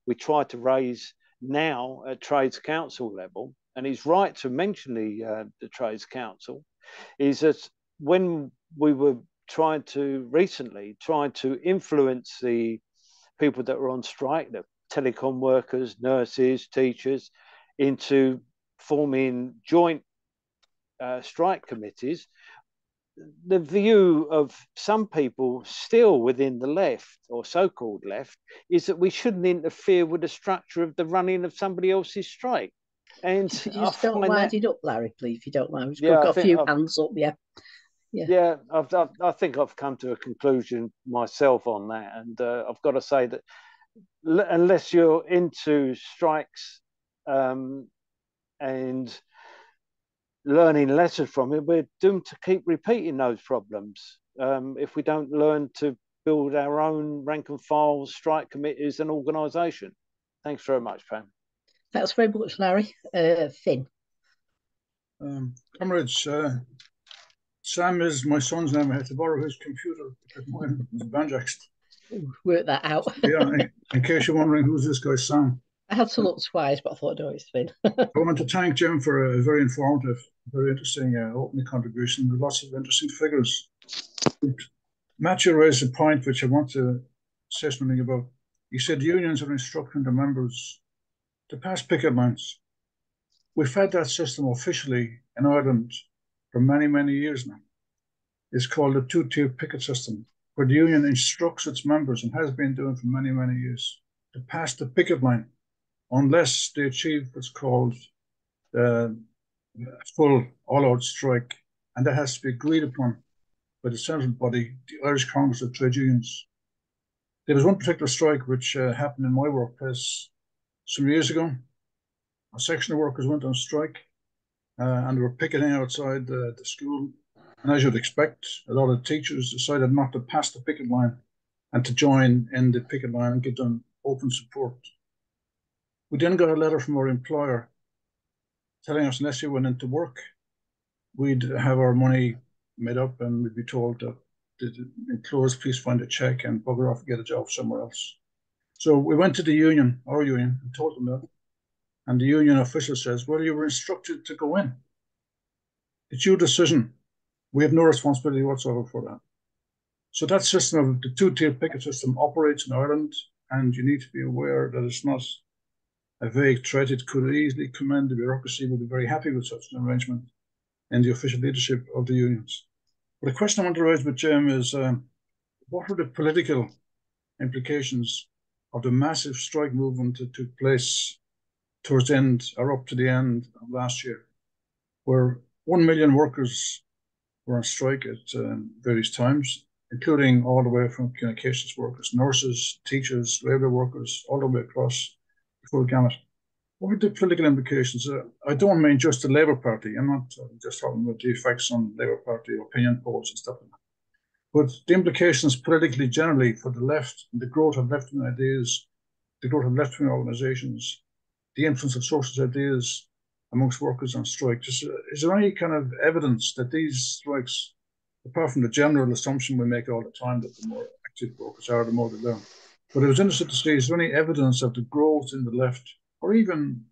we try to raise now at Trades Council level. And he's right to mention the Trades Council, is that when we were trying to influence the people that were on strike, the telecom workers, nurses, teachers, into forming joint strike committees, the view of some people still within the left, or so-called left, is that we shouldn't interfere with the structure of the running of somebody else's strike. And could you just don't wind it up, Larry, please, if you don't mind? We've got a few hands up, Yeah, I think I've come to a conclusion myself on that, and I've got to say that unless you're into strikes and learning lessons from it, we're doomed to keep repeating those problems if we don't learn to build our own rank and file strike committees and organisation. Thanks very much, Pam. Thanks very much, Larry. Finn. Comrades, Sam is my son's name. I had to borrow his computer because mine was banjaxed. Work that out. Yeah, in case you're wondering who's this guy, Sam. I had to look twice, but I thought, no, it's Finn. I want to thank Jim for a very informative, very interesting opening contribution with lots of interesting figures. Matthew raised a point which I want to say something about. He said unions are instructing their members to pass picket lines. We've had that system officially in Ireland for many, many years now. It's called the two-tier picket system, where the union instructs its members, and has been doing for many, many years, to pass the picket line unless they achieve what's called full all-out strike, and that has to be agreed upon by the central body, the Irish Congress of Trade Unions. There was one particular strike which happened in my workplace some years ago. A section of workers went on strike and they were picketing outside the school. And as you'd expect, a lot of teachers decided not to pass the picket line and to join in the picket line and give them open support. We then got a letter from our employer telling us unless we went into work, we'd have our money made up and we'd be told that the employers, please find a check and bugger off and get a job somewhere else. So we went to the union, our union, and told them that. And the union official says, well, you were instructed to go in. It's your decision. We have no responsibility whatsoever for that. So that system of the two-tier picket system operates in Ireland, and you need to be aware that it's not a vague threat. It could easily come in. The bureaucracy would be very happy with such an arrangement in the official leadership of the unions. But the question I want to raise with Jim is, what were the political implications of the massive strike movement that took place towards the end or up to the end of last year, where 1 million workers were on strike at various times, including all the way from communications workers, nurses, teachers, labour workers, all the way across the full gamut. What were the political implications? I don't mean just the Labour Party. I'm not just talking about the effects on Labour Party opinion polls and stuff like that. But the implications politically generally for the left, the growth of left-wing ideas, the growth of left-wing organisations, the influence of socialist ideas amongst workers on strike. Is there any kind of evidence that these strikes, apart from the general assumption we make all the time that the more active workers are, the more they learn? But I was interested to see, is there any evidence of the growth in the left, or even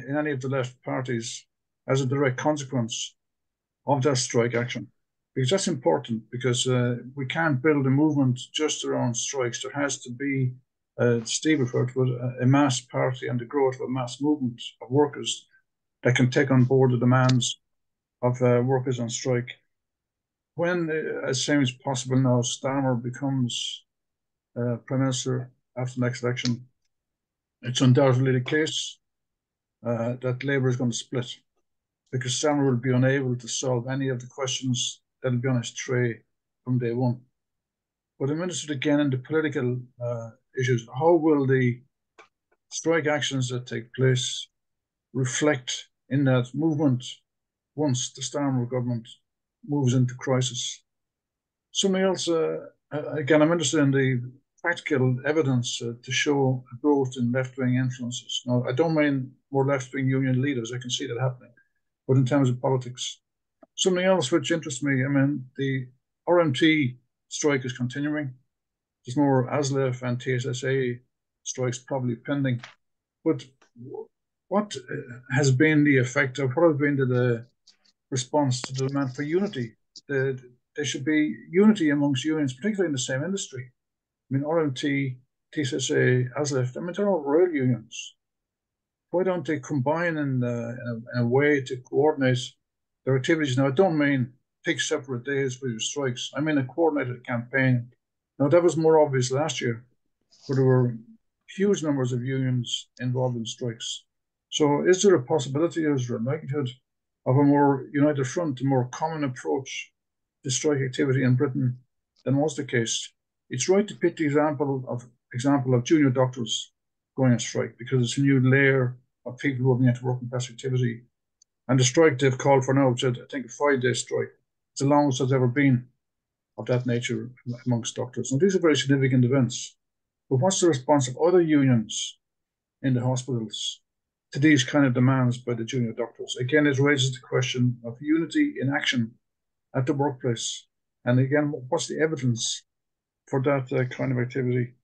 in any of the left parties, as a direct consequence of that strike action? Because that's important, because we can't build a movement just around strikes. There has to be, Steve referred to it, a mass party and the growth of a mass movement of workers that can take on board the demands of workers on strike. When, as seems possible now, Starmer becomes Prime Minister after the next election, it's undoubtedly the case that Labour is going to split, because Starmer will be unable to solve any of the questions that will be on his tray from day one. But I'm interested again in the political issues. How will the strike actions that take place reflect in that movement once the Starmer government moves into crisis? Something else, again, I'm interested in the practical evidence to show a growth in left-wing influences. Now, I don't mean more left-wing union leaders, I can see that happening, but in terms of politics. Something else which interests me, I mean, the RMT strike is continuing. There's more ASLEF and TSSA strikes probably pending. But what has been the effect of, what has been the response to the demand for unity? There should be unity amongst unions, particularly in the same industry. I mean, RMT, TSSA, ASLEF, I mean, they're all rail unions. Why don't they combine in a way to coordinate their activities? Now, I don't mean pick separate days for your strikes. I mean a coordinated campaign. Now, that was more obvious last year, but there were huge numbers of unions involved in strikes. So is there a possibility, is there a likelihood of a more united front, a more common approach to strike activity in Britain than was the case? It's right to pick the example of junior doctors going on strike, because it's a new layer of people moving into working class activity. And the strike they've called for now, which I think a 5-day strike, it's the longest there's ever been of that nature amongst doctors. And these are very significant events. But what's the response of other unions in the hospitals to these kind of demands by the junior doctors? Again, it raises the question of unity in action at the workplace. And again, what's the evidence for that kind of activity?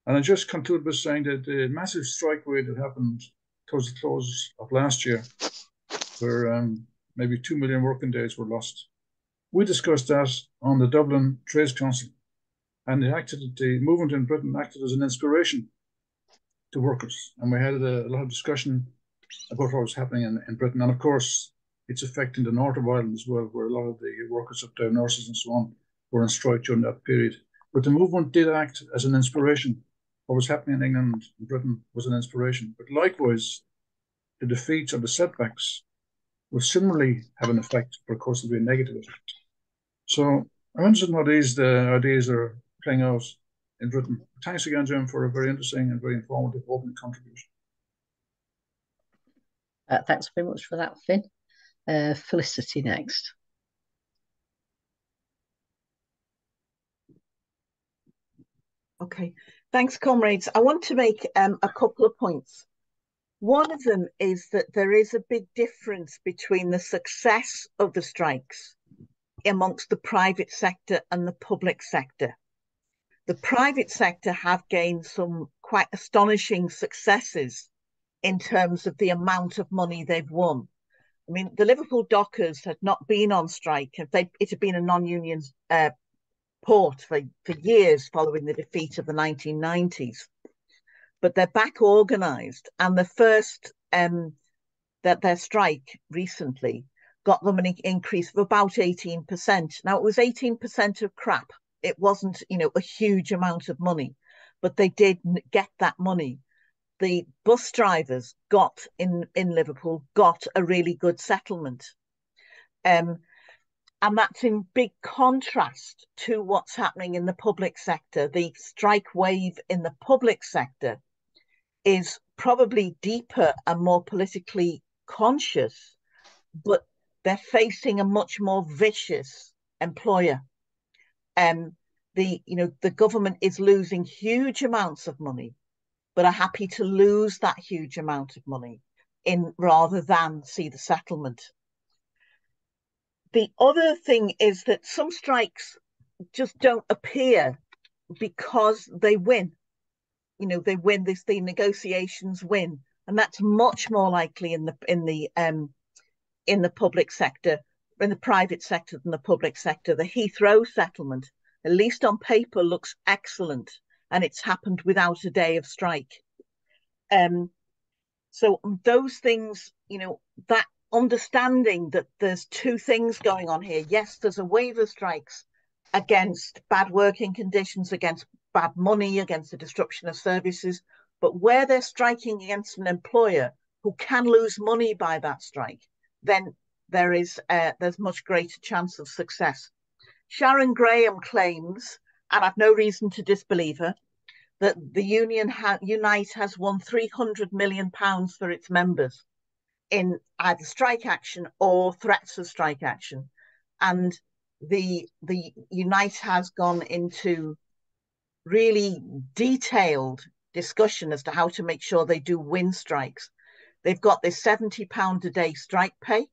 And I just conclude by saying that the massive strike wave that happened towards the close of last year, where maybe 2 million working days were lost, we discussed that on the Dublin Trades Council, and the movement in Britain acted as an inspiration to workers. And we had a lot of discussion about what was happening in Britain. And of course, it's affecting the north of Ireland as well, where a lot of the workers up there, nurses and so on, were on strike during that period. But the movement did act as an inspiration. What was happening in England and Britain was an inspiration. But likewise, the defeats or the setbacks will similarly have an effect, but of course it'll be a negative effect. So I'm interested in how these ideas are playing out in Britain. Thanks again, Jim, for a very interesting and very informative opening contribution. Thanks very much for that, Finn. Felicity next. Okay, thanks, comrades. I want to make a couple of points. One of them is that there is a big difference between the success of the strikes amongst the private sector and the public sector. The private sector have gained some quite astonishing successes in terms of the amount of money they've won. I mean, the Liverpool dockers had not been on strike. It had been a non-union support for years following the defeat of the 1990s. But they're back organised, and the first that their strike recently got them an increase of about 18%. Now, it was 18% of crap. It wasn't, a huge amount of money, but they did get that money. The bus drivers in Liverpool got a really good settlement. And that's in big contrast to what's happening in the public sector. The strike wave in the public sector is probably deeper and more politically conscious, but they're facing a much more vicious employer. The government is losing huge amounts of money, but are happy to lose that huge amount of money rather than see the settlement. The other thing is that some strikes just don't appear because they win. They win this. The negotiations win, and that's much more likely in the public sector, in the private sector than the public sector. The Heathrow settlement, at least on paper, looks excellent, and it's happened without a day of strike. So those things, that understanding that there's two things going on here. Yes, there's a wave of strikes against bad working conditions, against bad money, against the disruption of services, but where they're striking against an employer who can lose money by that strike, then there's much greater chance of success. Sharon Graham claims, and I've no reason to disbelieve her, that the union Unite has won £300 million for its members in either strike action or threats of strike action. And the Unite has gone into really detailed discussion as to how to make sure they do win strikes. They've got this £70 a day strike pay,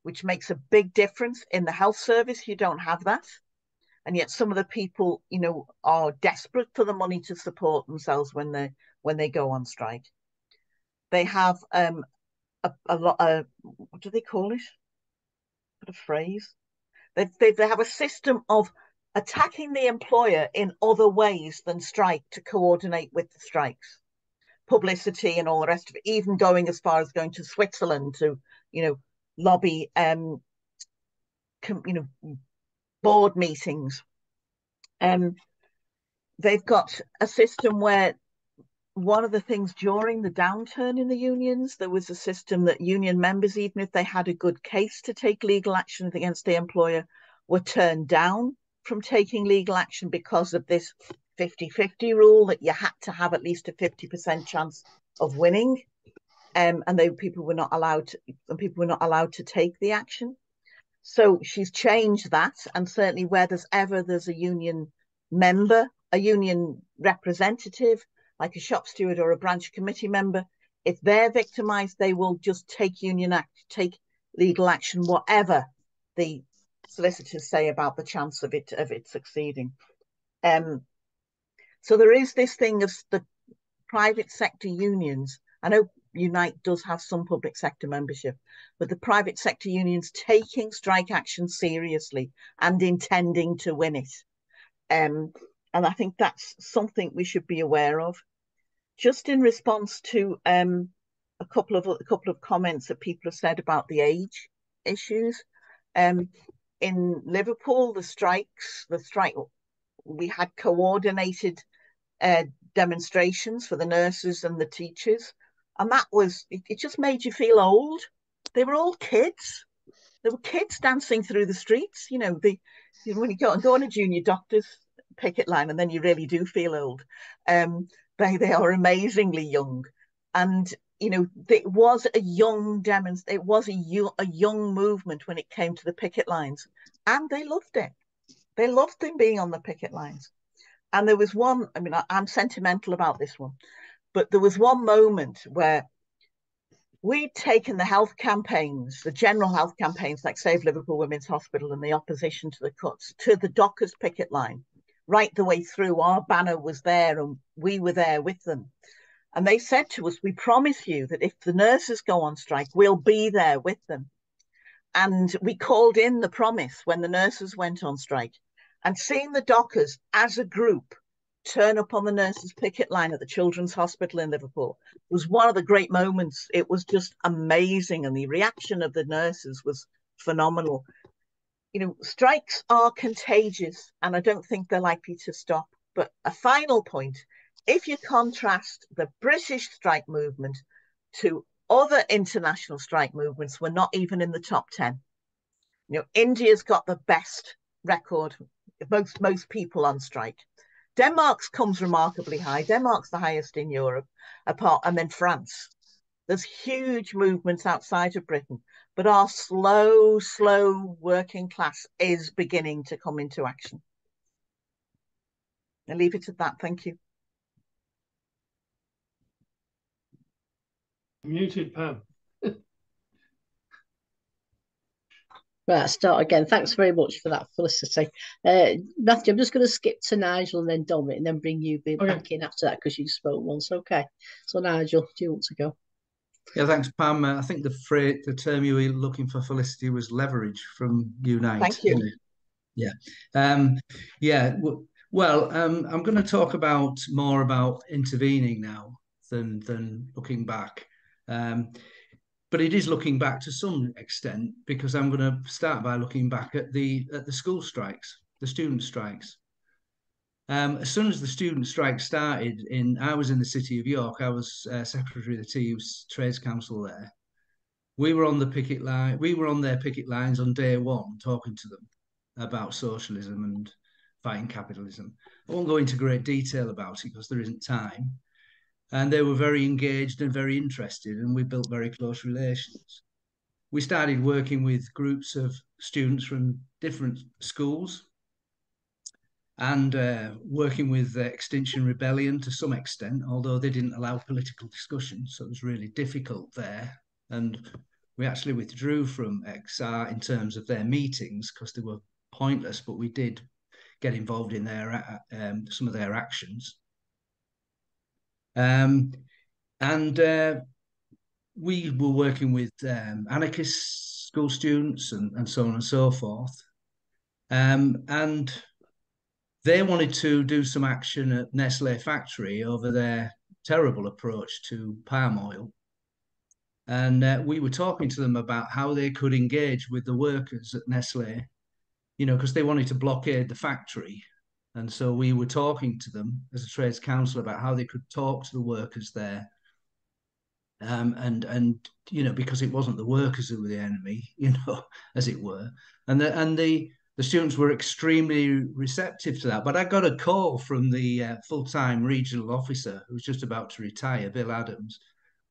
which makes a big difference. In the health service, you don't have that. And yet some of the people, are desperate for the money to support themselves when they go on strike. They have a lot of, what do they call it? What a phrase. They have a system of attacking the employer in other ways than strike to coordinate with the strikes. Publicity and all the rest of it, even going as far as going to Switzerland to, lobby, board meetings. They've got a system where one of the things during the downturn in the unions, there was a system that union members, even if they had a good case to take legal action against the employer, were turned down from taking legal action because of this 50-50 rule that you had to have at least a 50% chance of winning. And people were not allowed to take the action. So she's changed that, and certainly where there's a union member, a union representative, like a shop steward or a branch committee member, if they're victimised, they will just take legal action, whatever the solicitors say about the chance of it succeeding. So there is this thing of the private sector unions. I know Unite does have some public sector membership, but the private sector unions taking strike action seriously and intending to win it. And I think that's something we should be aware of. Just in response to a couple of comments that people have said about the age issues. In Liverpool, the strike, we had coordinated demonstrations for the nurses and the teachers. And that was, it just made you feel old. They were all kids. There were kids dancing through the streets. When you go on a junior doctor's picket line, and then you really do feel old. They are amazingly young. And, it was a young demonstration. It was a young movement when it came to the picket lines. And they loved it. They loved them being on the picket lines. And there was one, I'm sentimental about this one, but there was one moment where we'd taken the health campaigns, the general health campaigns like Save Liverpool Women's Hospital and the opposition to the cuts, to the dockers' picket line, right the way through. Our banner was there and we were there with them. And they said to us, we promise you that if the nurses go on strike, we'll be there with them. And we called in the promise when the nurses went on strike. And seeing the dockers as a group turn up on the nurses' picket line at the Children's Hospital in Liverpool was one of the great moments. It was just amazing. And the reaction of the nurses was phenomenal. You know, strikes are contagious, and I don't think they're likely to stop. But a final point, if you contrast the British strike movement to other international strike movements, we're not even in the top 10. You know, India's got the best record, most people on strike. Denmark's comes remarkably high. Denmark's the highest in Europe, and then France. There's huge movements outside of Britain, but our slow working class is beginning to come into action. I'll leave it at that. Thank you. Muted, Pam. Right, start again. Thanks very much for that, Felicity. Matthew, I'm just going to skip to Nigel and then Dominic and then bring you back in after that because you spoke once. Okay. So, Nigel, do you want to go? Yeah, thanks, Pam. I think the term you were looking for, Felicity, was leverage from Unite. Thank you. Yeah. Well, I'm going to talk more about intervening now than looking back. But it is looking back to some extent because I'm going to start by looking back at the school strikes, the student strikes. As soon as the student strike started, I was in the City of York. I was secretary of the TU Trades Council there. We were on the picket line. We were on their picket lines on day one, talking to them about socialism and fighting capitalism. I won't go into great detail about it because there isn't time. And they were very engaged and very interested, and we built very close relations. We started working with groups of students from different schools and working with Extinction Rebellion to some extent, although they didn't allow political discussion, so it was really difficult there. And we actually withdrew from XR in terms of their meetings because they were pointless, but we did get involved in some of their actions. We were working with anarchist school students and so on and so forth. And they wanted to do some action at Nestle factory over their terrible approach to palm oil. And we were talking to them about how they could engage with the workers at Nestle, you know, because they wanted to blockade the factory. And so we were talking to them as a trades council about how they could talk to the workers there. And you know, because it wasn't the workers who were the enemy, you know, as it were. And the students were extremely receptive to that. But I got a call from the full-time regional officer who was just about to retire, Bill Adams.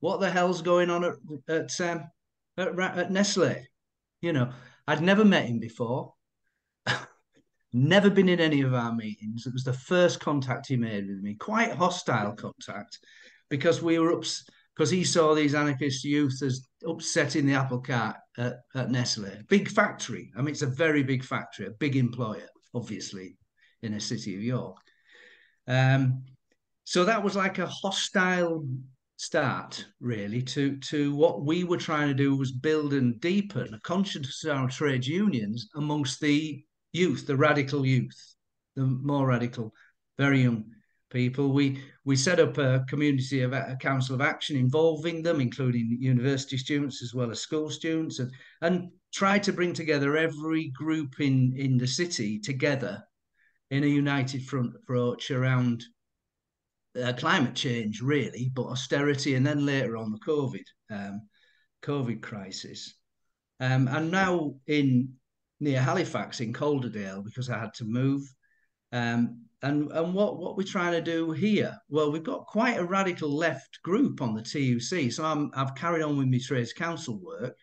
What the hell's going on at Nestle? You know, I'd never met him before. Never been in any of our meetings. It was the first contact he made with me, quite hostile contact, because because he saw these anarchist youth as upsetting the apple cart at Nestle. Big factory. I mean, it's a very big factory, a big employer, obviously, in a City of York. So that was like a hostile start, really, to what we were trying to do was build and deepen a conscience of our trade unions amongst the youth, the radical youth, the more radical, very young people. We set up a council of action involving them, including university students as well as school students, and tried to bring together every group in the city together in a united front approach around climate change, really, but austerity, and then later on the COVID crisis. And now near Halifax in Calderdale, because I had to move. And what we're trying to do here, well, we've got quite a radical left group on the TUC. So I've carried on with my Trades Council work,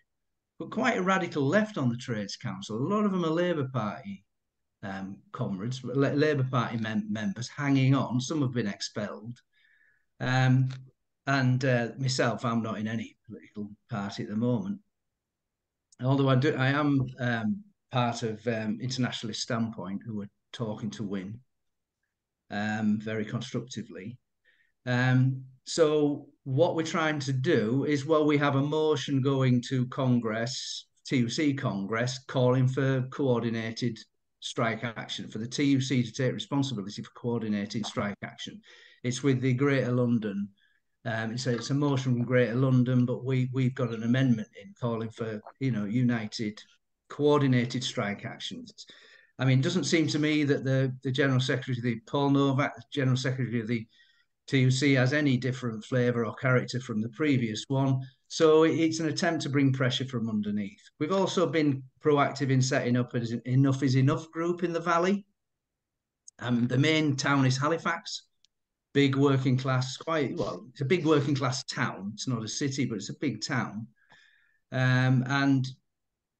but quite a radical left on the Trades Council. A lot of them are Labour Party comrades, Labour Party members hanging on. Some have been expelled. And myself, I'm not in any political party at the moment. Although I am part of Internationalist Standpoint, who are talking to win very constructively. So what we're trying to do is, well, we have a motion going to Congress, TUC Congress, calling for coordinated strike action, for the TUC to take responsibility for coordinating strike action. It's with the Greater London. It's a motion from Greater London, but we've got an amendment in calling for, united, coordinated strike actions. I mean, it doesn't seem to me that the General Secretary, Paul Novak, General Secretary of the TUC, has any different flavour or character from the previous one. So it's an attempt to bring pressure from underneath. We've also been proactive in setting up an Enough is Enough group in the Valley. The main town is Halifax. Big working class, it's a big working class town. It's not a city, but it's a big town. And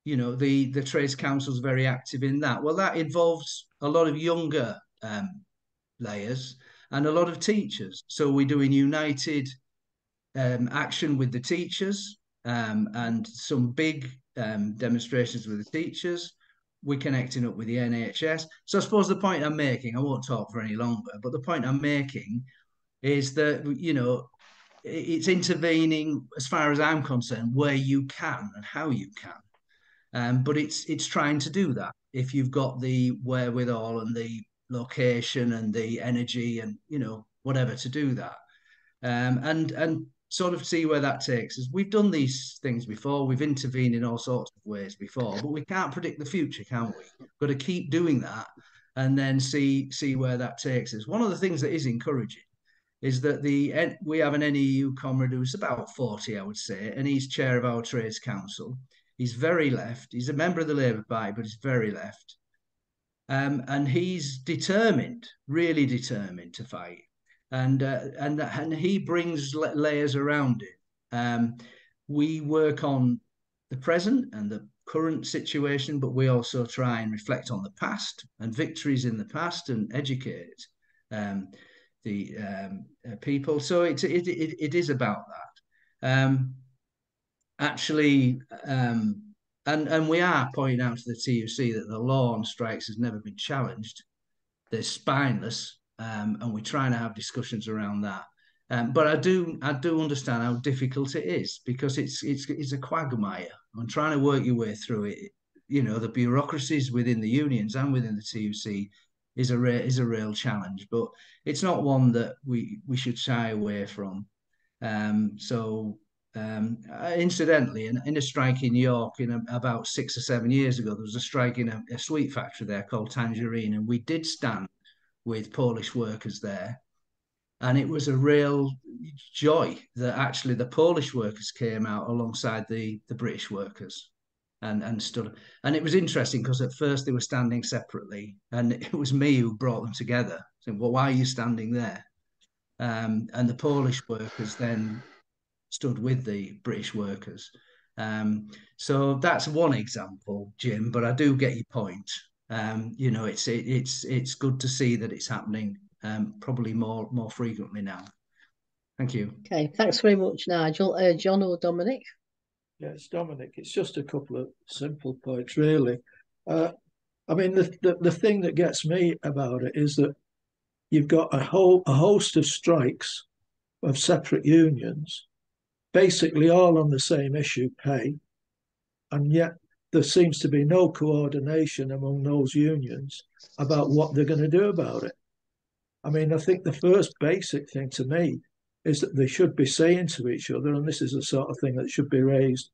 the Trades Council is very active in that. Well, that involves a lot of younger layers and a lot of teachers. So we're doing united action with the teachers and some big demonstrations with the teachers. We're connecting up with the NHS. So I suppose the point I'm making, I won't talk for any longer, but the point I'm making is that, it's intervening, as far as I'm concerned, where you can and how you can. But it's trying to do that if you've got the wherewithal and the location and the energy and, whatever to do that. And sort of see where that takes us. We've done these things before. We've intervened in all sorts of ways before, but we can't predict the future, can we? We've got to keep doing that and then see where that takes us. One of the things that is encouraging is that we have an NEU comrade who's about 40, I would say, and he's chair of our Trades Council. He's very left. He's a member of the Labour Party, but he's very left. And he's determined, really determined to fight. And he brings layers around it. We work on the present and the current situation, but we also try and reflect on the past and victories in the past and educate the people. So it is about that. And we are pointing out to the TUC that the law on strikes has never been challenged. They're spineless. And we're trying to have discussions around that. But I do understand how difficult it is, because it's a quagmire. I'm trying to work your way through it. The bureaucracies within the unions and within the TUC is a real challenge, but it's not one that we should shy away from. Incidentally, in a strike in York about 6 or 7 years ago, there was a strike in a sweet factory there called Tangerine, and we did stand with Polish workers there. And it was a real joy that actually the Polish workers came out alongside the British workers and stood. And it was interesting because at first they were standing separately, and it was me who brought them together. Saying, well, why are you standing there? And the Polish workers then stood with the British workers. So that's one example, Jim, but I do get your point. It's good to see that it's happening probably more frequently now. Thank you. Okay, thanks very much, Nigel. John or Dominic? Yes, Dominic. It's just a couple of simple points, really. I mean, the thing that gets me about it is that you've got a host of strikes of separate unions, basically all on the same issue, pay, and yet there seems to be no coordination among those unions about what they're going to do about it. I mean, I think the first basic thing to me is that they should be saying to each other, and this is the sort of thing that should be raised,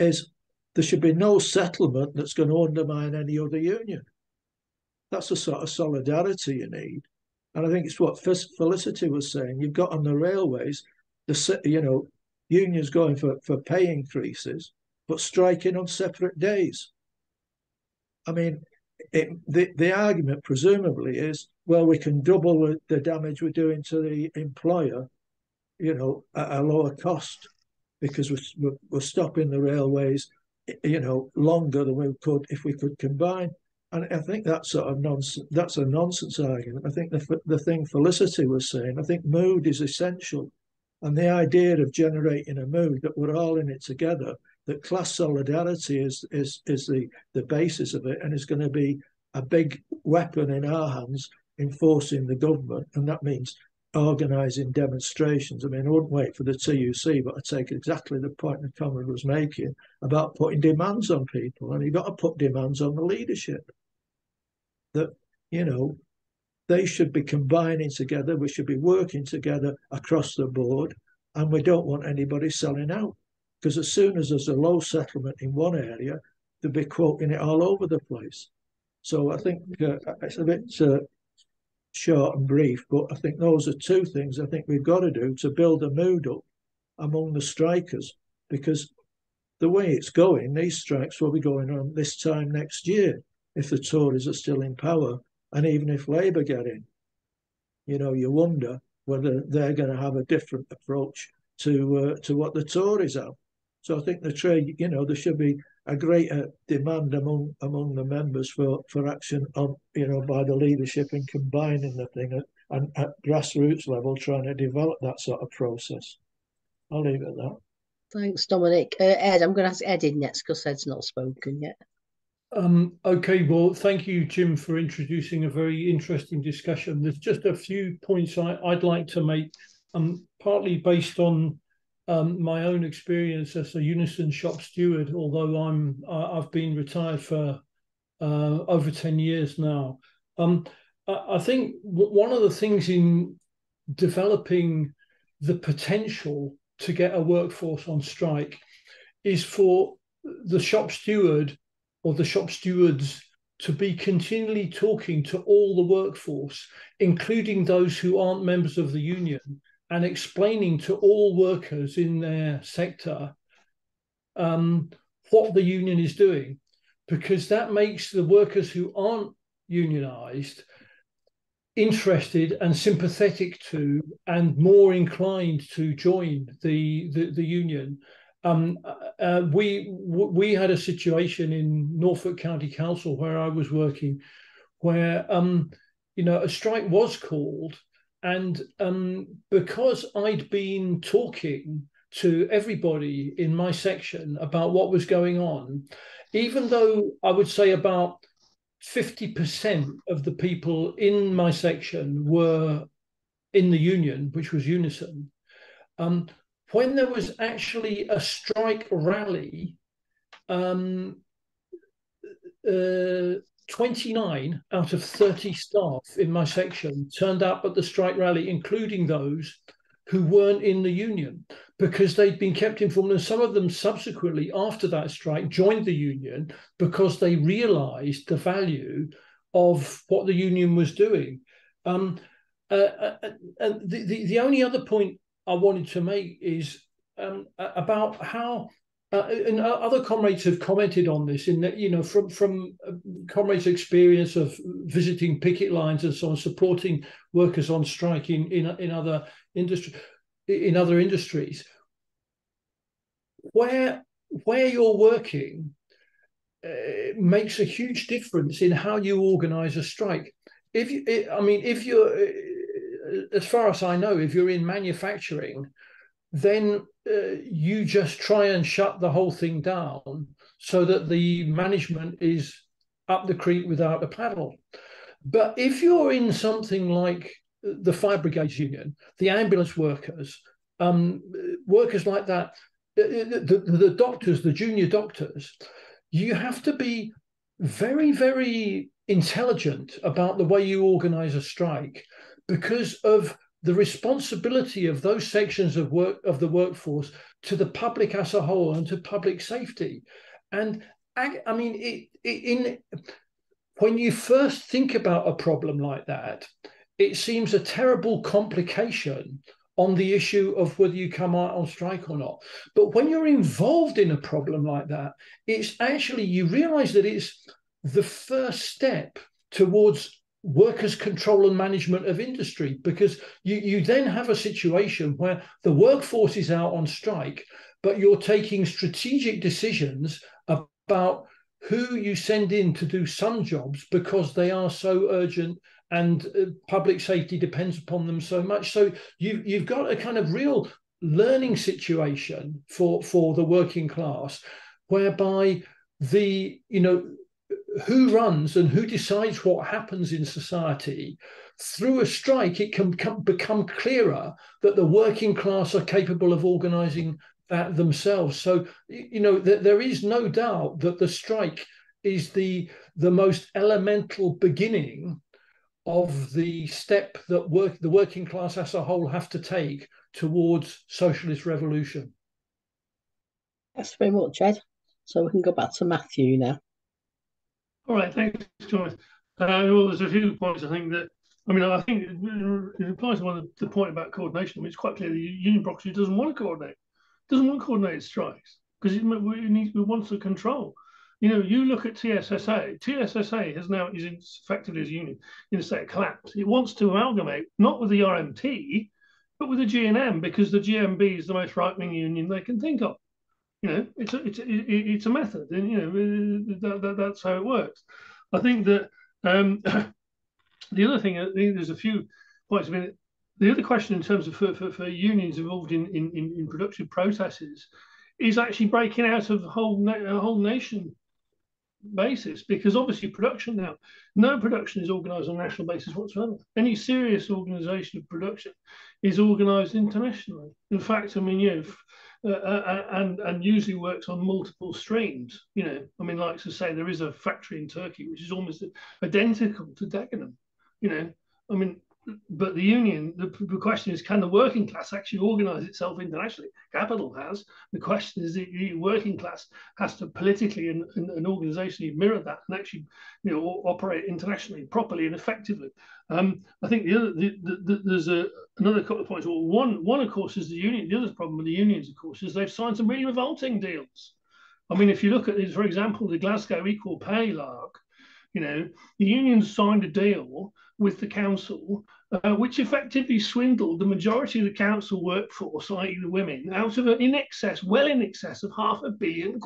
is there should be no settlement that's going to undermine any other union. That's the sort of solidarity you need. And I think it's what Felicity was saying. You've got on the railways, unions going for pay increases, but striking on separate days. I mean, the argument presumably is, well, we can double the damage we're doing to the employer, at a lower cost, because we're stopping the railways, longer than we could if we could combine. And I think that's sort of nonsense. That's a nonsense argument. I think the thing Felicity was saying, I think mood is essential, and the idea of generating a mood that we're all in it together, that class solidarity is the basis of it, and is going to be a big weapon in our hands in forcing the government, and that means organising demonstrations. I mean, I wouldn't wait for the TUC, but I take exactly the point the comrade was making about putting demands on people, and you've got to put demands on the leadership. that, you know, they should be combining together. We should be working together across the board, and we don't want anybody selling out, because as soon as there's a low settlement in one area, they'll be quoting it all over the place. So I think it's a bit short and brief, but I think those are two things I think we've got to do to build a mood up among the strikers, because the way it's going, these strikes will be going on this time next year if the Tories are still in power, and even if Labour get in. You know, you wonder whether they're going to have a different approach to what the Tories have. So I think the trade, you know, there should be a greater demand among the members for action on, you know, by the leadership in combining the thing and at grassroots level trying to develop that sort of process. I'll leave it at that. Thanks, Dominic. Ed, I'm going to ask Ed in next because Ed's not spoken yet. Okay, well, thank you, Jim, for introducing a very interesting discussion. There's just a few points I'd like to make, partly based on my own experience as a Unison shop steward, although I've been retired for over 10 years now. I think one of the things in developing the potential to get a workforce on strike is for the shop steward or the shop stewards to be continually talking to all the workforce, including those who aren't members of the union, and explaining to all workers in their sector what the union is doing, because that makes the workers who aren't unionised interested and sympathetic to and more inclined to join the union. We had a situation in Norfolk County Council where I was working, where you know, a strike was called, and because I'd been talking to everybody in my section about what was going on, even though I would say about 50% of the people in my section were in the union, which was Unison, when there was actually a strike rally, 29 out of 30 staff in my section turned up at the strike rally, including those who weren't in the union, because they'd been kept informed. And some of them subsequently, after that strike, joined the union because they realized the value of what the union was doing. And the only other point I wanted to make is about how, and other comrades have commented on this, in that, you know, from comrades' experience of visiting picket lines and so on, supporting workers on strike in other industries, where you're working makes a huge difference in how you organise a strike. If you're, as far as I know, if you're in manufacturing, then you just try and shut the whole thing down so that the management is up the creek without a paddle. But if you're in something like the fire brigades union, the ambulance workers, workers like that, the doctors, the junior doctors, you have to be very, very intelligent about the way you organise a strike, because of the responsibility of those sections of the workforce to the public as a whole and to public safety. And I mean, when you first think about a problem like that, it seems a terrible complication on the issue of whether you come out on strike or not. But when you're involved in a problem like that, it's actually, you realize that it's the first step towards workers' control and management of industry, because you then have a situation where the workforce is out on strike, but you're taking strategic decisions about who you send in to do some jobs because they are so urgent and public safety depends upon them so much. So you've got a kind of real learning situation for the working class, whereby who runs and who decides what happens in society. Through a strike, it can become clearer that the working class are capable of organising that themselves. So, there is no doubt that the strike is the most elemental beginning of the step that the working class as a whole have to take towards socialist revolution. Thanks very much, Ed. So we can go back to Matthew now. All right, thanks, Thomas. Well, there's a few points I think that, I think it applies to the point about coordination. I mean, it's quite clear the union bureaucracy doesn't want to coordinate, doesn't want coordinated strikes, because it wants to control. You look at TSSA. TSSA is effectively as a union in a state of collapse. It wants to amalgamate, not with the RMT, but with the GNM, because the GMB is the most right-wing union they can think of. It's a method, and that's how it works. I think that the other thing, there's a few points. The other question in terms of for unions involved in production processes is actually breaking out of a whole nation basis, because obviously no production is organised on a national basis whatsoever. Any serious organisation of production is organised internationally. In fact, and usually works on multiple streams. Like to say, there is a factory in Turkey which is almost identical to Dagenham. But the union, the question is, can the working class actually organise itself internationally? Capital has. The question is, the working class has to politically and organisationally mirror that and actually, operate internationally properly and effectively. I think there's another couple of points. Well, one of course is the union. The other problem with the unions, of course, is they've signed some really revolting deals. If you look at, for example, the Glasgow equal pay lark, the unions signed a deal with the council, which effectively swindled the majority of the council workforce, i.e. the women, out of well in excess of £500 million.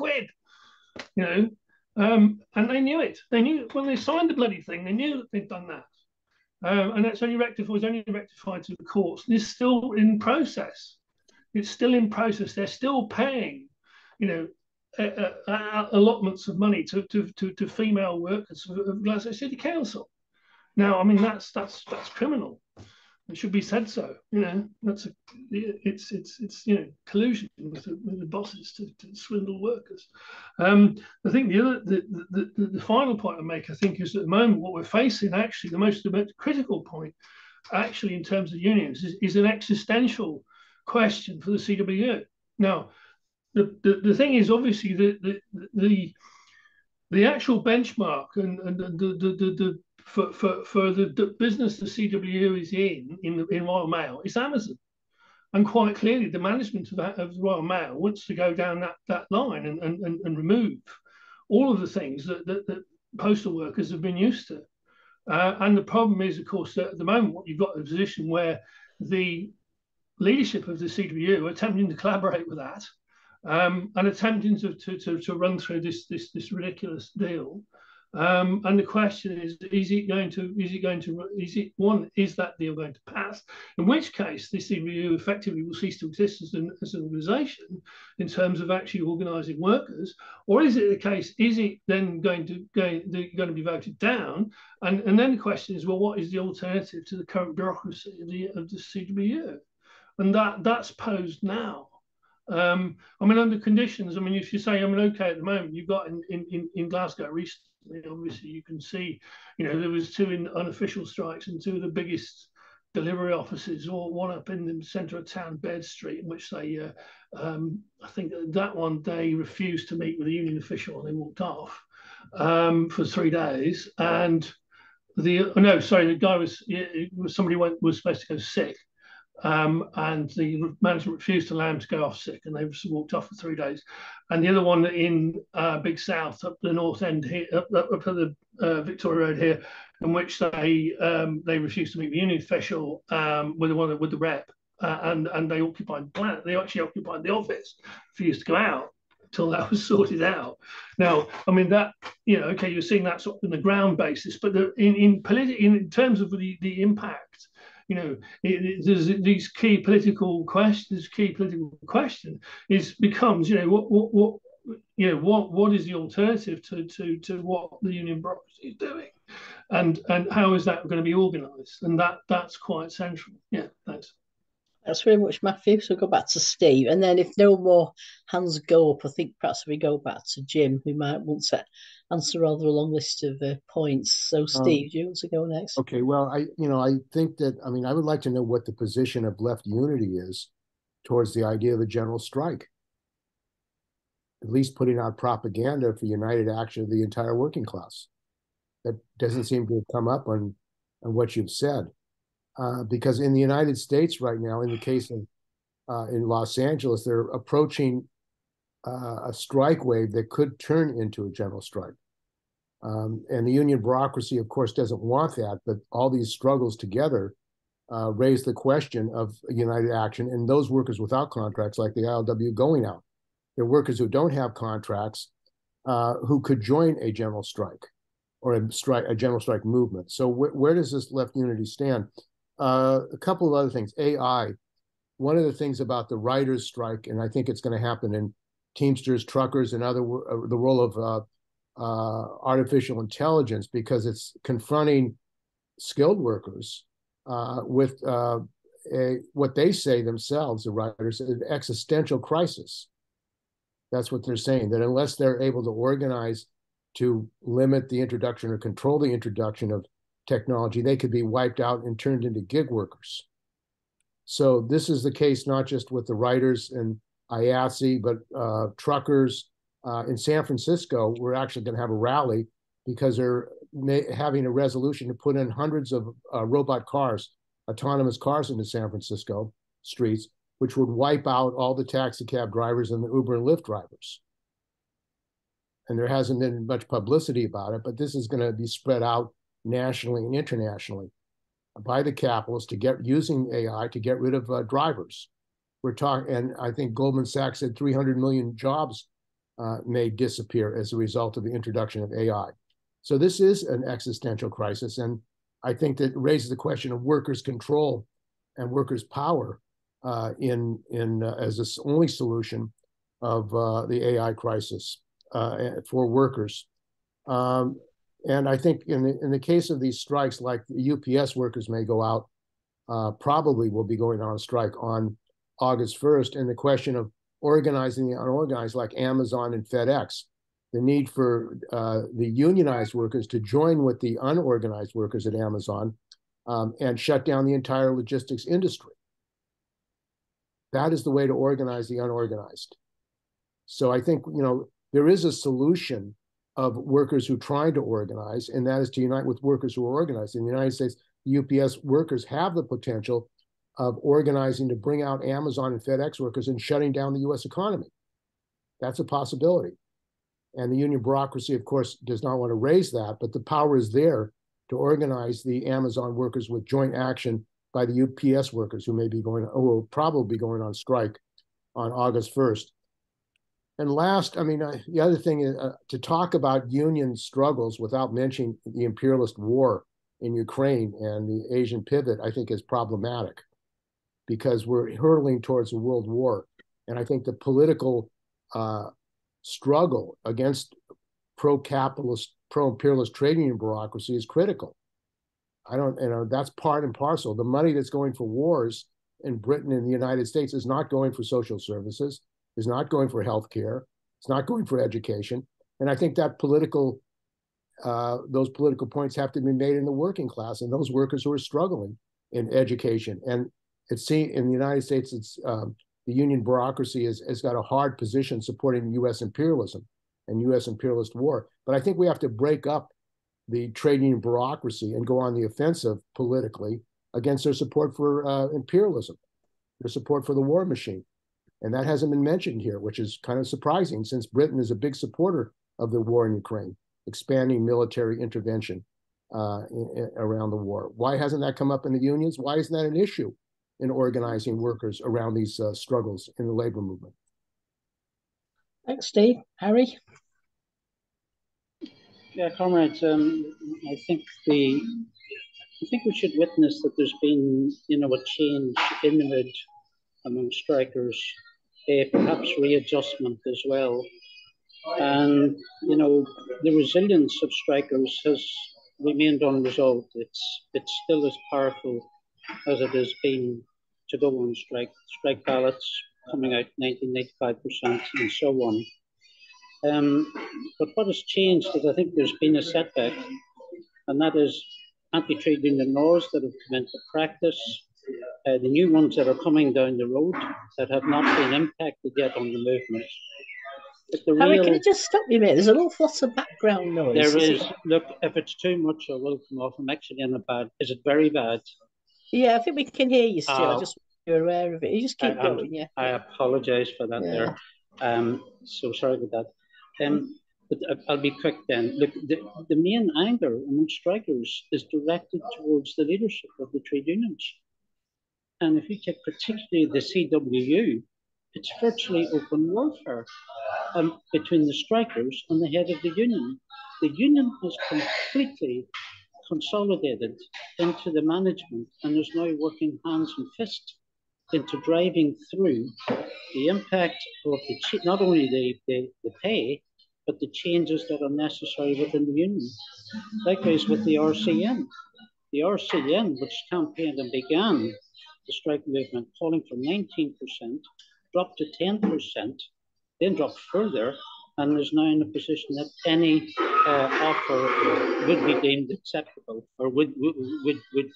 And they knew it. They knew when they signed the bloody thing, they knew that they'd done that. And that's only rectified to the courts. And it's still in process. It's still in process. They're still paying, allotments of money to female workers of Glasgow City Council. Now, that's criminal. It should be said so. It's collusion with the bosses to swindle workers. I think the final point I make, I think, is at the moment what we're facing, actually, the most critical point, actually, in terms of unions, is an existential question for the CWU. Now, the thing is, obviously, the actual benchmark and for the business the CWU is in Royal Mail is Amazon, and quite clearly the management of Royal Mail wants to go down that line and remove all of the things that postal workers have been used to. And the problem is, of course, that at the moment what you've got is a position where the leadership of the CWU are attempting to collaborate with that, and attempting to run through this ridiculous deal. And the question is that deal going to pass? In which case, the CWU effectively will cease to exist as an organisation in terms of actually organising workers, or is it the case? Is it then going to be voted down? And then the question is, well, what is the alternative to the current bureaucracy of the CWU? And that's posed now. Under conditions. If you say, okay, at the moment, you've got in Glasgow recently. Obviously, you can see, there was 2 unofficial strikes and 2 of the biggest delivery offices, one up in the centre of town, Baird Street, in which they, I think that one they refused to meet with a union official and they walked off for 3 days. And the guy was supposed to go sick. And the management refused to allow him to go off sick, and they walked off for 3 days. And the other one in Big South, up the north end here, up at the Victoria Road here, in which they refused to meet the union official with the rep, and they occupied the plant. They actually occupied the office, refused to go out until that was sorted out. Now, you're seeing that sort of in the ground basis, but in terms of the impact. There's these key political questions. Becomes what is the alternative to what the union bureaucracy is doing, and how is that going to be organised? And that's quite central. Yeah, thanks. Thanks very much, Matthew. So go back to Steve. And then if no more hands go up, I think perhaps we go back to Jim, who might want to answer rather a long list of points. So Steve, do you want to go next? Okay, well, I think that, I mean, I would like to know what the position of left unity is towards the idea of a general strike. At least putting out propaganda for united action of the entire working class. That doesn't seem to have come up on what you've said. Because in the United States right now, in the case of in Los Angeles, they're approaching a strike wave that could turn into a general strike. And the union bureaucracy, of course, doesn't want that, but all these struggles together raise the question of united action and those workers without contracts, like the ILW, going out. There are workers who don't have contracts who could join a general strike or a general strike movement. So where does this left unity stand? A couple of other things. AI. One of the things about the writers' strike, and I think it's going to happen in Teamsters, truckers, and the role of artificial intelligence, because it's confronting skilled workers with what they say themselves, the writers, an existential crisis. That's what they're saying, that unless they're able to organize to limit the introduction or control the introduction of technology, they could be wiped out and turned into gig workers. So this is the case not just with the writers and IATSE, but truckers. In San Francisco, we're actually going to have a rally because they're having a resolution to put in hundreds of robot cars, autonomous cars into San Francisco streets, which would wipe out all the taxi cab drivers and the Uber and Lyft drivers. And there hasn't been much publicity about it, but this is going to be spread out nationally and internationally by the capitalists to get using AI to get rid of drivers. We're talking, and I think Goldman Sachs said 300 million jobs may disappear as a result of the introduction of AI. So this is an existential crisis, and I think that raises the question of workers' control and workers' power as the only solution of the AI crisis for workers. And I think in the case of these strikes, like the UPS workers may go out, probably will be going on strike on August 1st. And the question of organizing the unorganized, like Amazon and FedEx, the need for the unionized workers to join with the unorganized workers at Amazon and shut down the entire logistics industry. That is the way to organize the unorganized. So I think, there is a solution of workers who try to organize, and that is to unite with workers who are organized. In the United States, the UPS workers have the potential of organizing to bring out Amazon and FedEx workers and shutting down the US economy. That's a possibility. And the union bureaucracy, of course, does not want to raise that, but the power is there to organize the Amazon workers with joint action by the UPS workers who will probably be going on strike on August 1st. And last, the other thing is to talk about union struggles without mentioning the imperialist war in Ukraine and the Asian pivot, I think is problematic, because we're hurtling towards a world war. And I think the political struggle against pro-capitalist, pro-imperialist trade union bureaucracy is critical. That's part and parcel. The money that's going for wars in Britain and the United States is not going for social services, is not going for healthcare, it's not going for education. And I think that those political points have to be made in the working class and those workers who are struggling in education. And in the United States, it's the union bureaucracy has got a hard position supporting U.S. imperialism and U.S. imperialist war. But I think we have to break up the trade union bureaucracy and go on the offensive politically against their support for imperialism, their support for the war machine. And that hasn't been mentioned here, which is kind of surprising, since Britain is a big supporter of the war in Ukraine, expanding military intervention around the war. Why hasn't that come up in the unions? Why isn't that an issue in organizing workers around these struggles in the labor movement? Thanks, Steve. Harry? Yeah, comrades, I think we should witness that there's been, a change in the mood among strikers, perhaps readjustment as well. And, the resilience of strikers has remained unresolved. It's still as powerful as it has been to go on strike ballots coming out 95%, and so on. But what has changed is I think there's been a setback, and that is anti-trade union laws that have come into practice, the new ones that are coming down the road that have not been impacted yet on the movement. Harry, can I just stop you, mate? There's an awful lot of background noise. There is. Look, if it's too much, I will come off. I'm actually in a bad. Is it very bad? Yeah, I think we can hear you still. I just you're aware of it. You just keep going, yeah. I apologise for that there. So sorry about that. But I'll be quick then. Look, the main anger among strikers is directed towards the leadership of the trade unions. And if you take particularly the CWU, it's virtually open warfare between the strikers and the head of the union. The union has completely consolidated into the management and is now working hands and fist into driving through the impact of not only the pay, but the changes that are necessary within the union. Likewise with the RCN. The RCN, which campaigned and began the strike movement, falling from 19%, dropped to 10%, then dropped further, and is now in a position that any offer would be deemed acceptable or would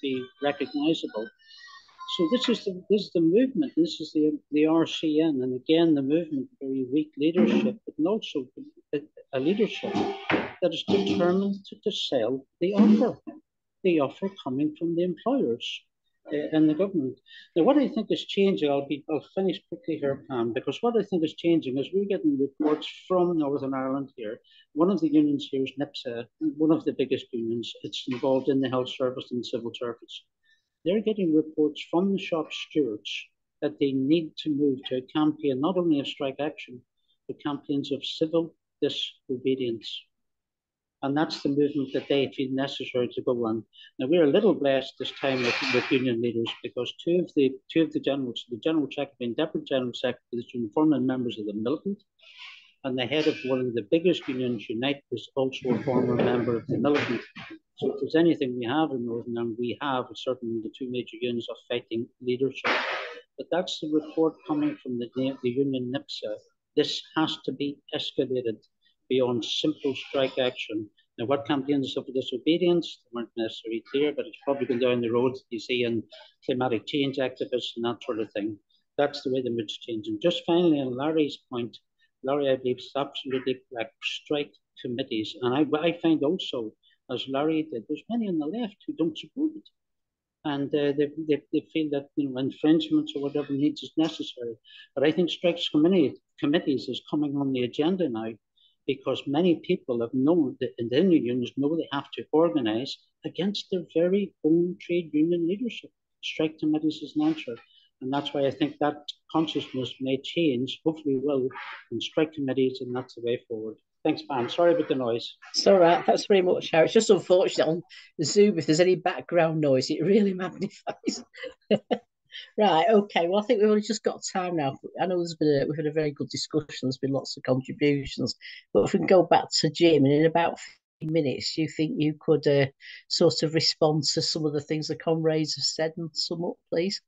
be recognisable. So this is the movement. This is the RCN, and again the movement, very weak leadership, but also a leadership that is determined to sell the offer coming from the employers and the government. Now, what I think is changing, I'll finish quickly here, Pam, because what I think is changing is we're getting reports from Northern Ireland here. One of the unions here is NIPSA, one of the biggest unions. It's involved in the health service and civil service. They're getting reports from the shop stewards that they need to move to a campaign, not only of strike action, but campaigns of civil disobedience. And that's the movement that they feel necessary to go on. Now, we're a little blessed this time with union leaders because two of the generals, the general secretary and deputy general secretary, are former members of the militant, and the head of one of the biggest unions, Unite, is also a former member of the militant. So if there's anything we have in Northern Ireland, we have certainly the two major unions of fighting leadership. But that's the report coming from the union NIPSA. This has to be escalated beyond simple strike action. Now, what campaigns of disobedience weren't necessarily clear, but it's probably going down the road you see in climatic change activists and that sort of thing. That's the way the mood's changing. Just finally, on Larry's point, Larry, I believe, is absolutely correct. Strike committees. And I find also, as Larry did, there's many on the left who don't support it. And they feel that infringements or whatever needs is necessary. But I think strikes committees is coming on the agenda now, because many people have known that in the unions know they have to organise against their very own trade union leadership. Strike committees is an answer. And that's why I think that consciousness may change, hopefully will, in strike committees, and that's the way forward. Thanks, Pam. Sorry about the noise. It's all right. Thanks very much, Harry. It's just unfortunate on Zoom, if there's any background noise, it really magnifies. Right, okay. Well, I think we've only just got time now. I know we've had a very good discussion. There's been lots of contributions. But if we can go back to Jim, and in about 15 minutes, do you think you could sort of respond to some of the things the comrades have said and sum up, please?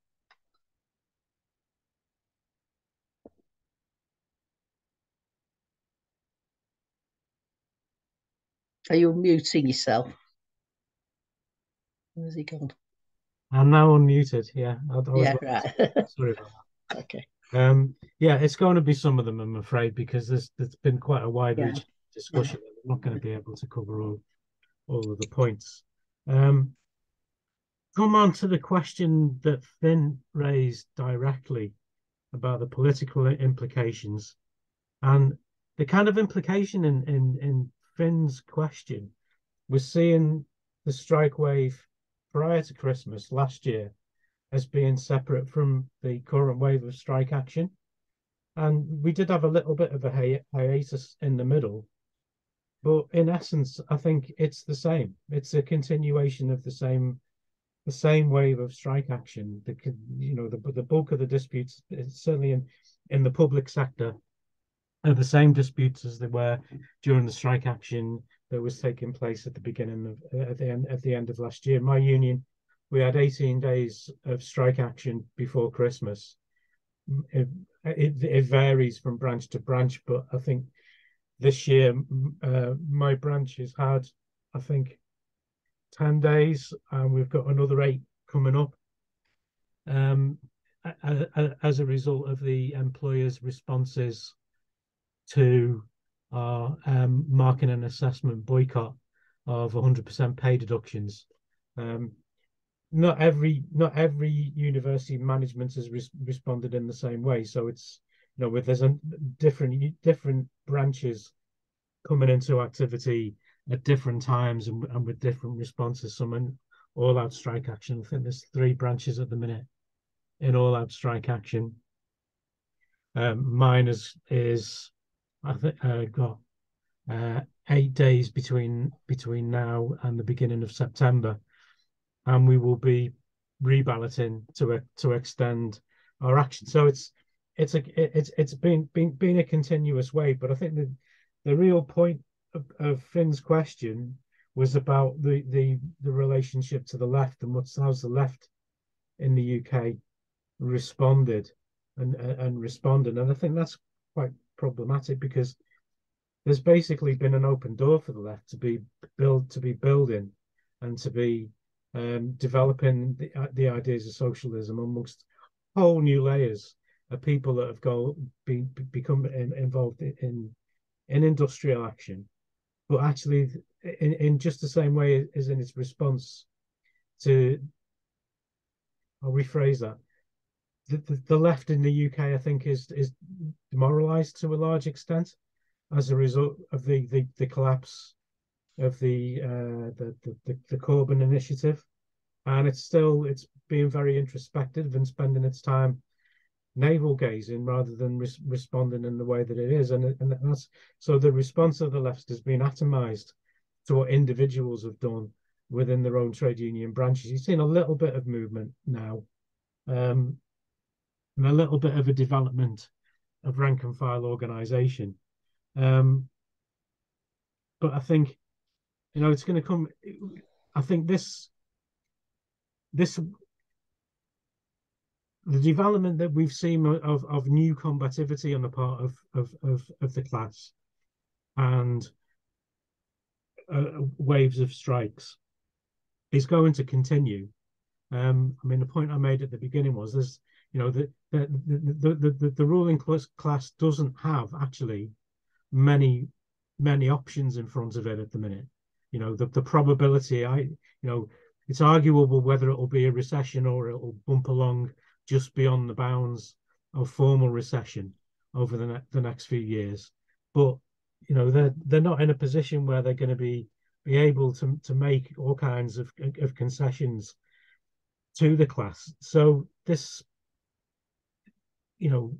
Are you muting yourself? Where's he gone? I'm now unmuted. Yeah, right. Sorry about that. Okay. Yeah, it's going to be some of them, I'm afraid, because there's been quite a wide-reaching discussion. I'm not going to be able to cover all of the points. Come on to the question that Finn raised directly about the political implications, and the kind of implication in Finn's question was seeing the strike wave prior to Christmas last year as being separate from the current wave of strike action. And we did have a little bit of a hiatus in the middle, but in essence, I think it's the same. It's a continuation of the same wave of strike action. The bulk of the disputes, certainly in the public sector, are the same disputes as they were during the strike action that was taking place at the beginning of at the end of last year. My union we had 18 days of strike action before Christmas. It varies from branch to branch, but I think this year my branch has had, I think, 10 days, and we've got another 8 coming up. As a result of the employers' responses to our marking and assessment boycott of 100% pay deductions. Not every university management has responded in the same way. So it's, you know, there's a different branches coming into activity at different times and with different responses. Some in all-out strike action. I think there's 3 branches at the minute in all-out strike action. Mine is I think got 8 days between now and the beginning of September, and we will be reballoting to extend our action. So it's been a continuous way. But I think the real point of Finn's question was about the relationship to the left and how's the left in the UK responded and responded. And I think that's quite problematic, because there's basically been an open door for the left to be building and to be developing the ideas of socialism amongst whole new layers of people that have become involved in industrial action, but actually in just the same way as in its response to, I'll rephrase that, the left in the UK, I think, is demoralized to a large extent as a result of the collapse of the Corbyn initiative, and it's being very introspective and spending its time navel gazing rather than responding in the way that it is, and that's so the response of the left has been atomized to what individuals have done within their own trade union branches. You've seen a little bit of movement now, and a little bit of a development of rank and file organization. But I think, you know, it's going to come. I think the development that we've seen of new combativity on the part of the class and waves of strikes is going to continue. I mean, the point I made at the beginning was there's, you know, the ruling class doesn't have actually many options in front of it at the minute. You know, the probability, it's arguable whether it will be a recession or it will bump along just beyond the bounds of formal recession over the next few years. But, you know, they're not in a position where they're going to be able to make all kinds of concessions to the class. So this, you know,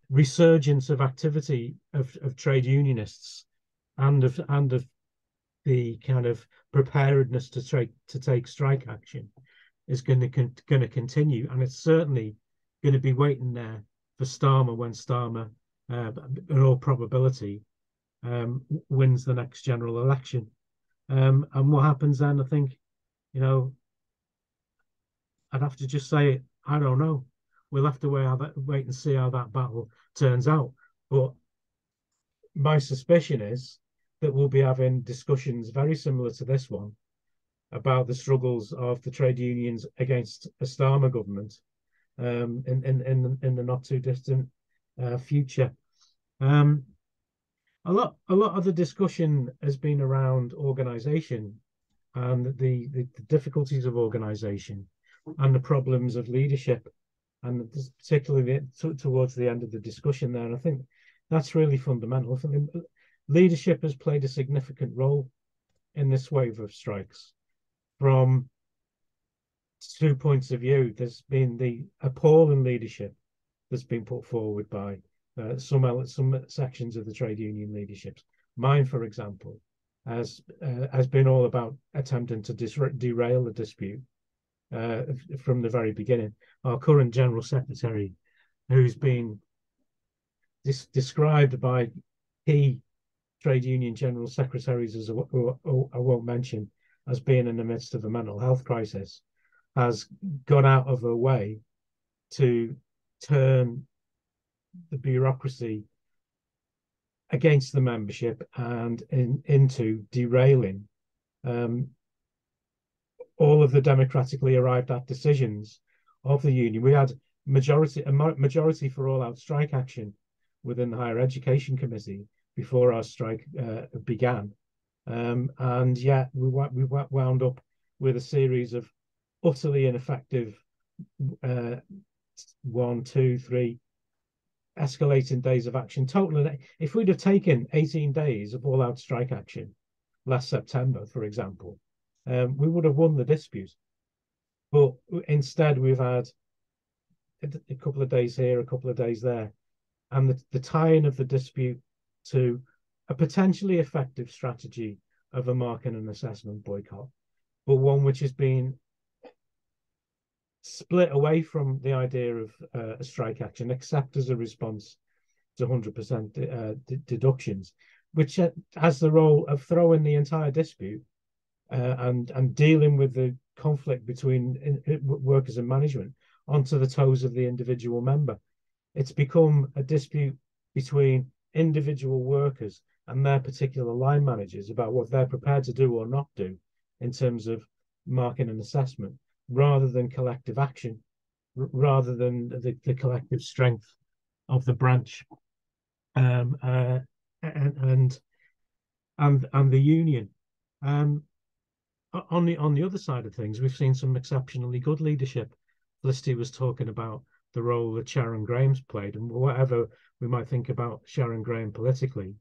resurgence of activity of trade unionists and of the kind of preparedness to take strike action is going to continue, and it's certainly going to be waiting there for Starmer when Starmer, in all probability, wins the next general election. And what happens then? I think, you know, I'd have to just say, I don't know. We'll have to wait and see how that battle turns out. But my suspicion is that we'll be having discussions very similar to this one about the struggles of the trade unions against a Starmer government in the not too distant future. A lot of the discussion has been around organisation and the difficulties of organisation and the problems of leadership, and particularly towards the end of the discussion there. And I think that's really fundamental. I think leadership has played a significant role in this wave of strikes. From 2 points of view, there's been the appalling leadership that's been put forward by some sections of the trade union leaderships. Mine, for example, has been all about attempting to derail the dispute from the very beginning. Our current General Secretary, who's been described by key trade union General Secretaries, who I won't mention, as being in the midst of a mental health crisis, has gone out of her way to turn the bureaucracy against the membership and into derailing all of the democratically arrived at decisions of the union. We had a majority for all-out strike action within the Higher Education Committee before our strike began, and yet we wound up with a series of utterly ineffective 1, 2, 3 escalating days of action. Total, if we'd have taken 18 days of all-out strike action last September, for example, we would have won the dispute. But instead, we've had a couple of days here, a couple of days there, and the tie-in of the dispute to a potentially effective strategy of a market and assessment boycott, but one which has been split away from the idea of a strike action, except as a response to 100% deductions, which has the role of throwing the entire dispute and dealing with the conflict between workers and management onto the toes of the individual member. It's become a dispute between individual workers and their particular line managers about what they're prepared to do or not do in terms of marking and assessment, rather than collective action, rather than the collective strength of the branch and the union. On the other side of things, we've seen some exceptionally good leadership. Felicity was talking about the role that Sharon Graham's played, and whatever we might think about Sharon Graham politically,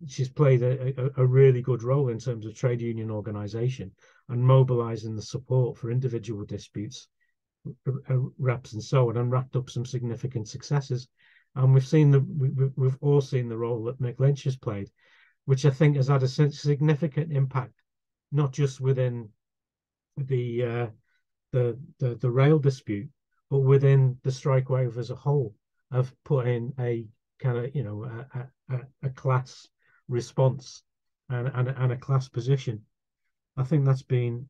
she's played a really good role in terms of trade union organisation and mobilising the support for individual disputes, reps and so on, and wrapped up some significant successes. And we've all seen the role that Mick Lynch has played, which I think has had a significant impact, not just within the rail dispute, but within the strike wave as a whole, of putting a kind of a class response and a class position. I think that's been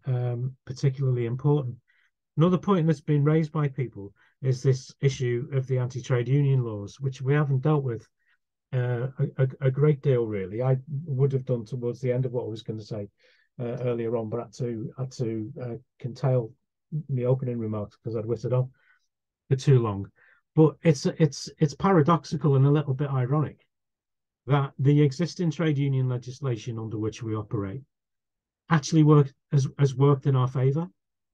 particularly important. Another point that's been raised by people is this issue of the anti-trade union laws, which we haven't dealt with a great deal, really. I would have done towards the end of what I was going to say earlier on, but had to curtail my opening remarks because I'd whittled on for too long. But it's paradoxical and a little bit ironic that the existing trade union legislation under which we operate actually has worked in our favour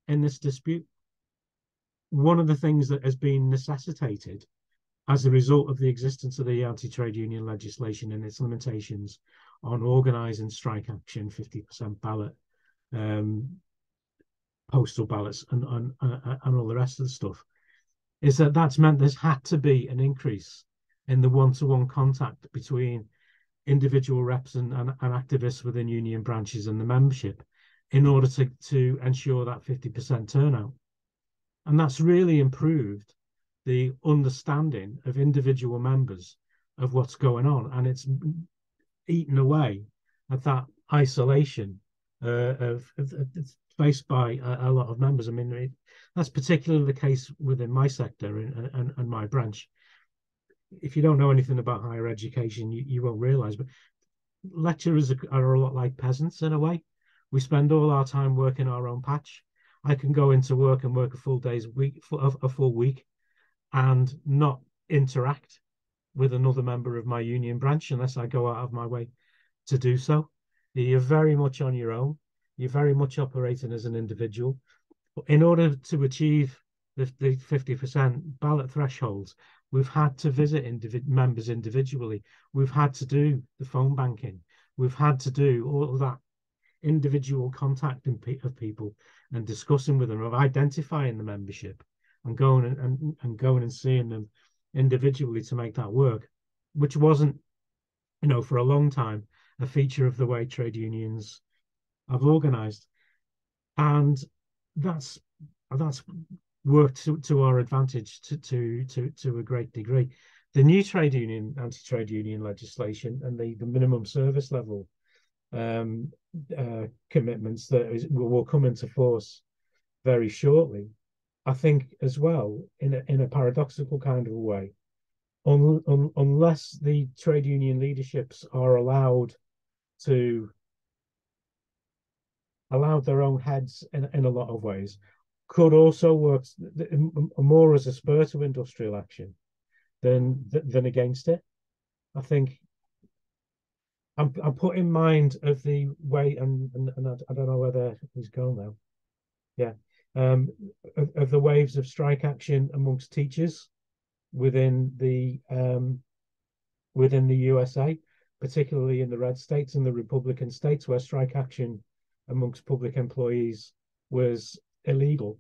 in this dispute. One of the things that has been necessitated as a result of the existence of the anti-trade union legislation and its limitations on organising strike action, 50% ballot, postal ballots, and all the rest of the stuff, is that that's meant there's had to be an increase in the one-to-one contact between individual reps and activists within union branches and the membership in order to ensure that 50% turnout. And that's really improved the understanding of individual members of what's going on. And it's eaten away at that isolation faced by a lot of members. I mean, that's particularly the case within my sector and my branch. If you don't know anything about higher education, you won't realise, but lecturers are a lot like peasants in a way. We spend all our time working our own patch. I can go into work and work a full week and not interact with another member of my union branch unless I go out of my way to do so. You're very much on your own. You're very much operating as an individual. In order to achieve the 50% ballot thresholds, we've had to visit members individually. We've had to do the phone banking. We've had to do all of that individual contact of people and discussing with them, of identifying the membership and going and seeing them individually to make that work, which wasn't, for a long time, a feature of the way trade unions have organised. And that's worked to our advantage to a great degree. The new anti-trade union legislation and the minimum service level commitments that will come into force very shortly. I think as well, in a paradoxical kind of a way, unless the trade union leaderships are allowed their own heads in a lot of ways, could also work more as a spur to industrial action than against it. I think I'm put in mind of the way, and I don't know whether he's gone now. Yeah, of the waves of strike action amongst teachers within the USA, particularly in the red states and the Republican states, where strike action amongst public employees was illegal,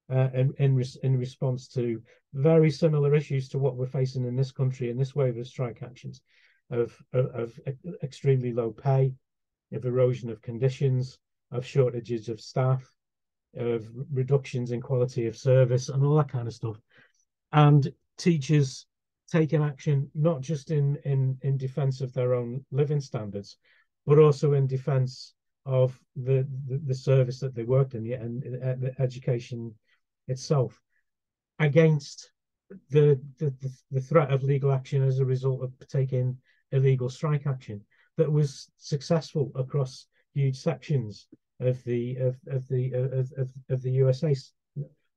and in response to very similar issues to what we're facing in this country in this wave of strike actions, of extremely low pay, of erosion of conditions, of shortages of staff, of reductions in quality of service, and all that kind of stuff. And teachers taking action not just in defense of their own living standards, but also in defense of the service that they worked in, and the education itself, against the threat of legal action as a result of taking illegal strike action that was successful across huge sections of the USA,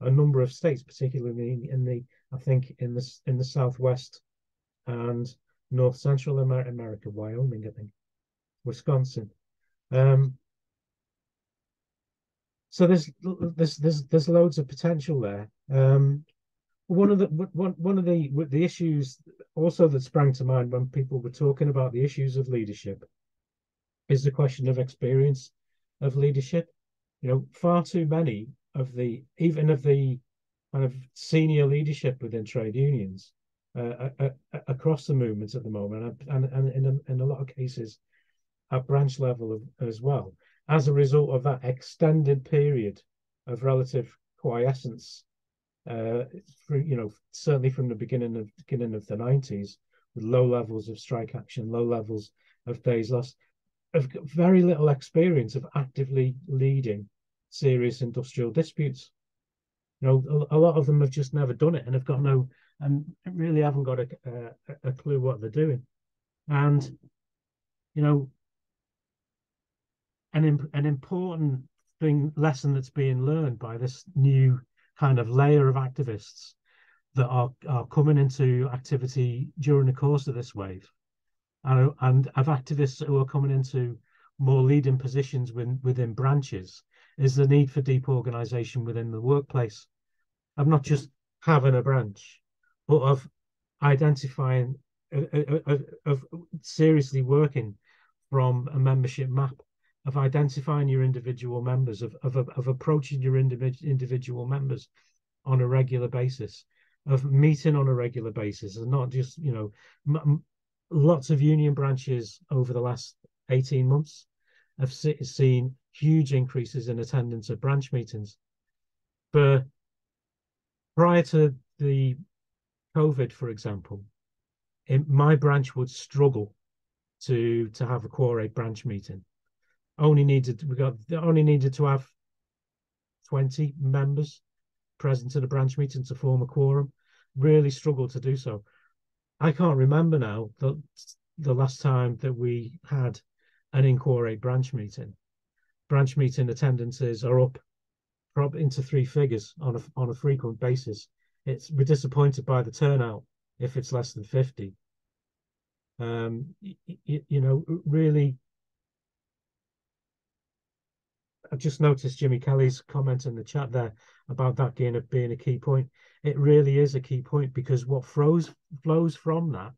a number of states, particularly I think in the Southwest and North Central America, Wyoming, I think, Wisconsin. So there's loads of potential there. One of the issues also that sprang to mind when people were talking about the issues of leadership is the question of experience of leadership. Far too many of the kind of senior leadership within trade unions across the movement at the moment, and in a lot of cases at branch level as well, as a result of that extended period of relative quiescence, certainly from the beginning of the 90s, with low levels of strike action, low levels of days lost, have got very little experience of actively leading serious industrial disputes. A lot of them have just never done it and have got and really haven't got a clue what they're doing. And an important lesson that's being learned by this new kind of layer of activists that are coming into activity during the course of this wave, and of activists who are coming into more leading positions within branches, is the need for deep organization within the workplace, of not just having a branch, but of identifying, of seriously working from a membership map, of identifying your individual members, of approaching your individual members on a regular basis, of meeting on a regular basis, and not just, lots of union branches over the last 18 months have seen huge increases in attendance at branch meetings. But prior to the COVID, for example, my branch would struggle to have a core 8 branch meeting. Only needed to have 20 members present at a branch meeting to form a quorum. Really struggled to do so. I can't remember now the last time that we had an in-core 8 branch meeting. Branch meeting attendances are up probably into 3 figures on a frequent basis. We're disappointed by the turnout if it's less than 50. Really, I just noticed Jimmy Kelly's comment in the chat there about that being a key point. It really is a key point, because what flows from that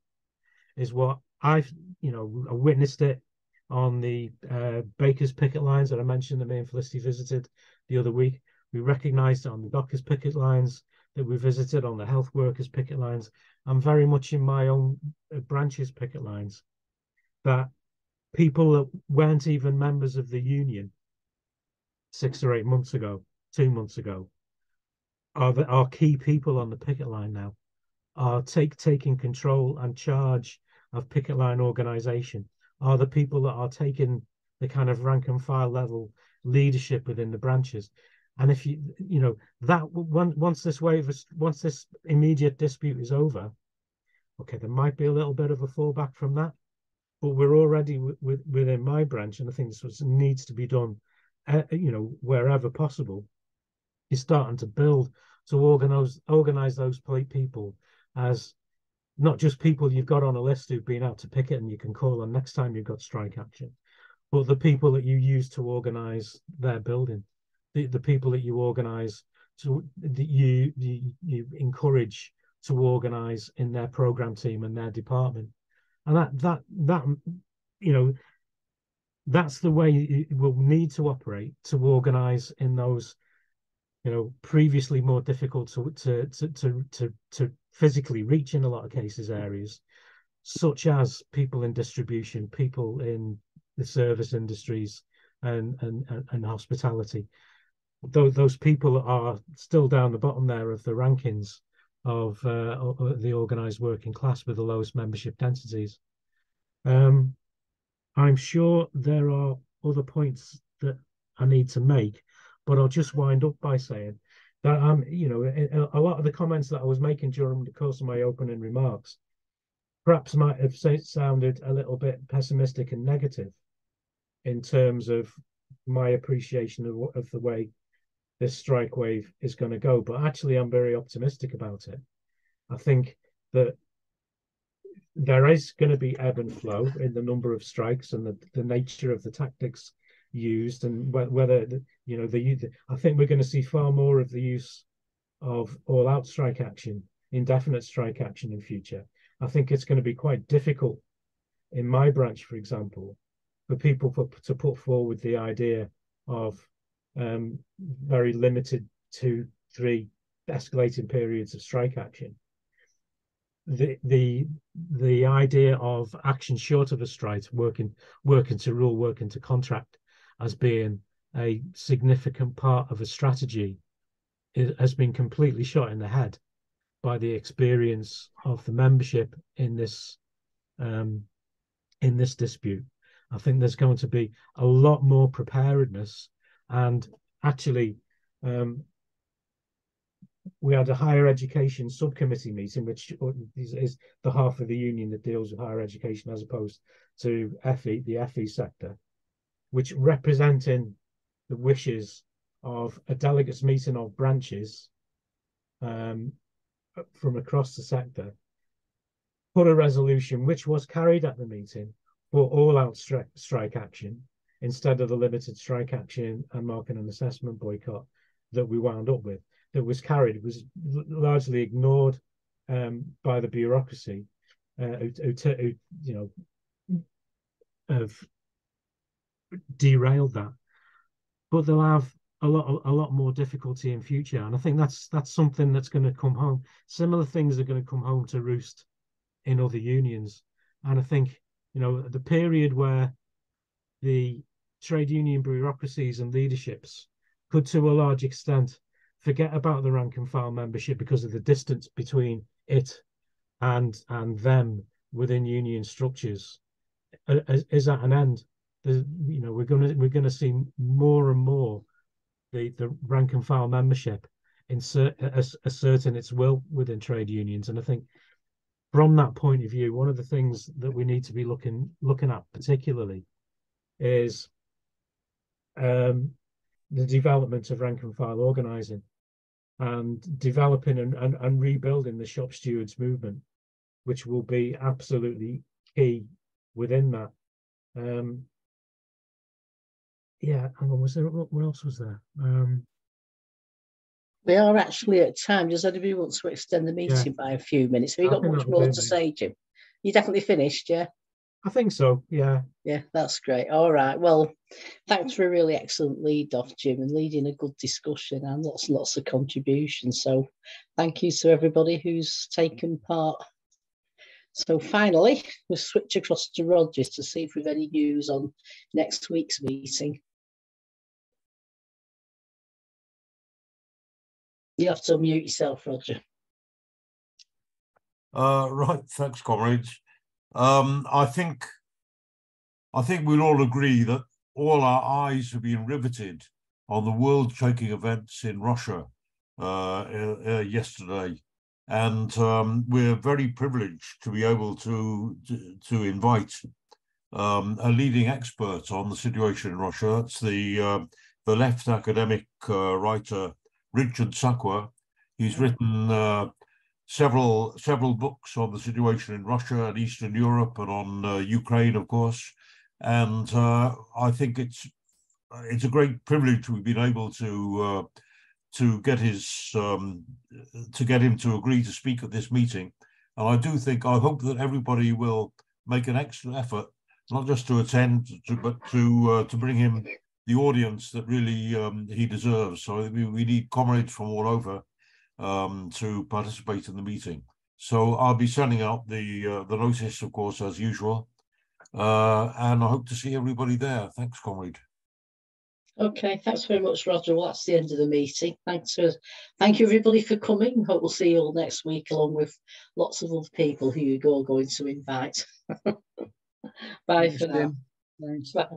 is what I witnessed it on the Bakers picket lines that I mentioned that me and Felicity visited the other week. We recognised it on the Dockers picket lines that we visited, on the health workers picket lines, and very much in my own branches picket lines, that people that weren't even members of the union 6 or 8 months ago, 2 months ago, are key people on the picket line now, are taking control and charge of picket line organisation, are the people that are taking the kind of rank and file level leadership within the branches. And if you know that once this immediate dispute is over, okay, there might be a little bit of a fallback from that, but we're already within my branch, and I think this needs to be done, you know, wherever possible, is starting to build to organize those people as not just people you've got on a list who've been out to picket and you can call on next time you've got strike action, but the people that you use to organize their building, the people that you organize to, that you encourage to organize in their program team and their department. And that you know, that's the way it will need to operate, to organize in those, you know, previously more difficult to physically reach in a lot of cases areas, such as people in distribution, people in the service industries and hospitality. Those people are still down the bottom there of the rankings of the organised working class with the lowest membership densities. I'm sure there are other points that I need to make, but I'll just wind up by saying that you know, a lot of the comments that I was making during the course of my opening remarks perhaps might have sounded a little bit pessimistic and negative in terms of my appreciation of the way this strike wave is going to go. But actually, I'm very optimistic about it. I think that there is going to be ebb and flow in the number of strikes and the nature of the tactics used, and whether you know I think we're going to see far more of the use of all-out strike action, indefinite strike action in future. I think it's going to be quite difficult in my branch, for example, for people to put forward the idea of very limited 2-3 escalating periods of strike action. The idea of action short of a strike, working to rule, working to contract, as being a significant part of a strategy, has been completely shot in the head by the experience of the membership in this dispute. I think there's going to be a lot more preparedness, and actually we had a higher education subcommittee meeting, which is the half of the union that deals with higher education as opposed to the FE sector, which representing the wishes of a delegates meeting of branches from across the sector, put a resolution which was carried at the meeting for all-out strike action instead of the limited strike action and market and assessment boycott that we wound up with. That was carried, was largely ignored by the bureaucracy, who you know, have derailed that. But they'll have a lot more difficulty in future, and I think that's something that's going to come home. Similar things are going to come home to roost in other unions, and I think, you know, the period where the trade union bureaucracies and leaderships could, to a large extent, forget about the rank and file membership because of the distance between it and them within union structures, is at an end. You know, we're going to see more and more the rank and file membership asserting its will within trade unions. And I think from that point of view, one of the things that we need to be looking at particularly is the development of rank and file organising, and developing and rebuilding the shop stewards movement, which will be absolutely key within that. Yeah, was there, what else was there? We are actually at time. Does anybody want to extend the meeting by a few minutes? Have you got much more to say, Jim? You definitely finished, yeah? I think so, yeah. Yeah, that's great. All right. Well, thanks for a really excellent lead off, Jim, and leading a good discussion and lots of contributions. So thank you to everybody who's taken part. So finally, we'll switch across to Rogers to see if we've any news on next week's meeting. You have to unmute yourself, Roger. Right, thanks, comrades. I think we'll all agree that all our eyes have been riveted on the world-shaking events in Russia yesterday. And we're very privileged to be able to invite a leading expert on the situation in Russia. It's the left academic writer Richard Sakwa. He's written several books on the situation in Russia and Eastern Europe and on Ukraine, of course. And I think it's a great privilege we've been able to get him to agree to speak at this meeting. And I hope that everybody will make an extra effort, not just to attend, but to bring him the audience that really he deserves. So we need comrades from all over to participate in the meeting. So I'll be sending out the notice, of course, as usual. And I hope to see everybody there. Thanks, comrade. Okay, thanks very much, Roger. Well, that's the end of the meeting. Thank you everybody for coming. Hope we'll see you all next week, along with lots of other people who you're all going to invite. Bye for now. Thanks. Bye.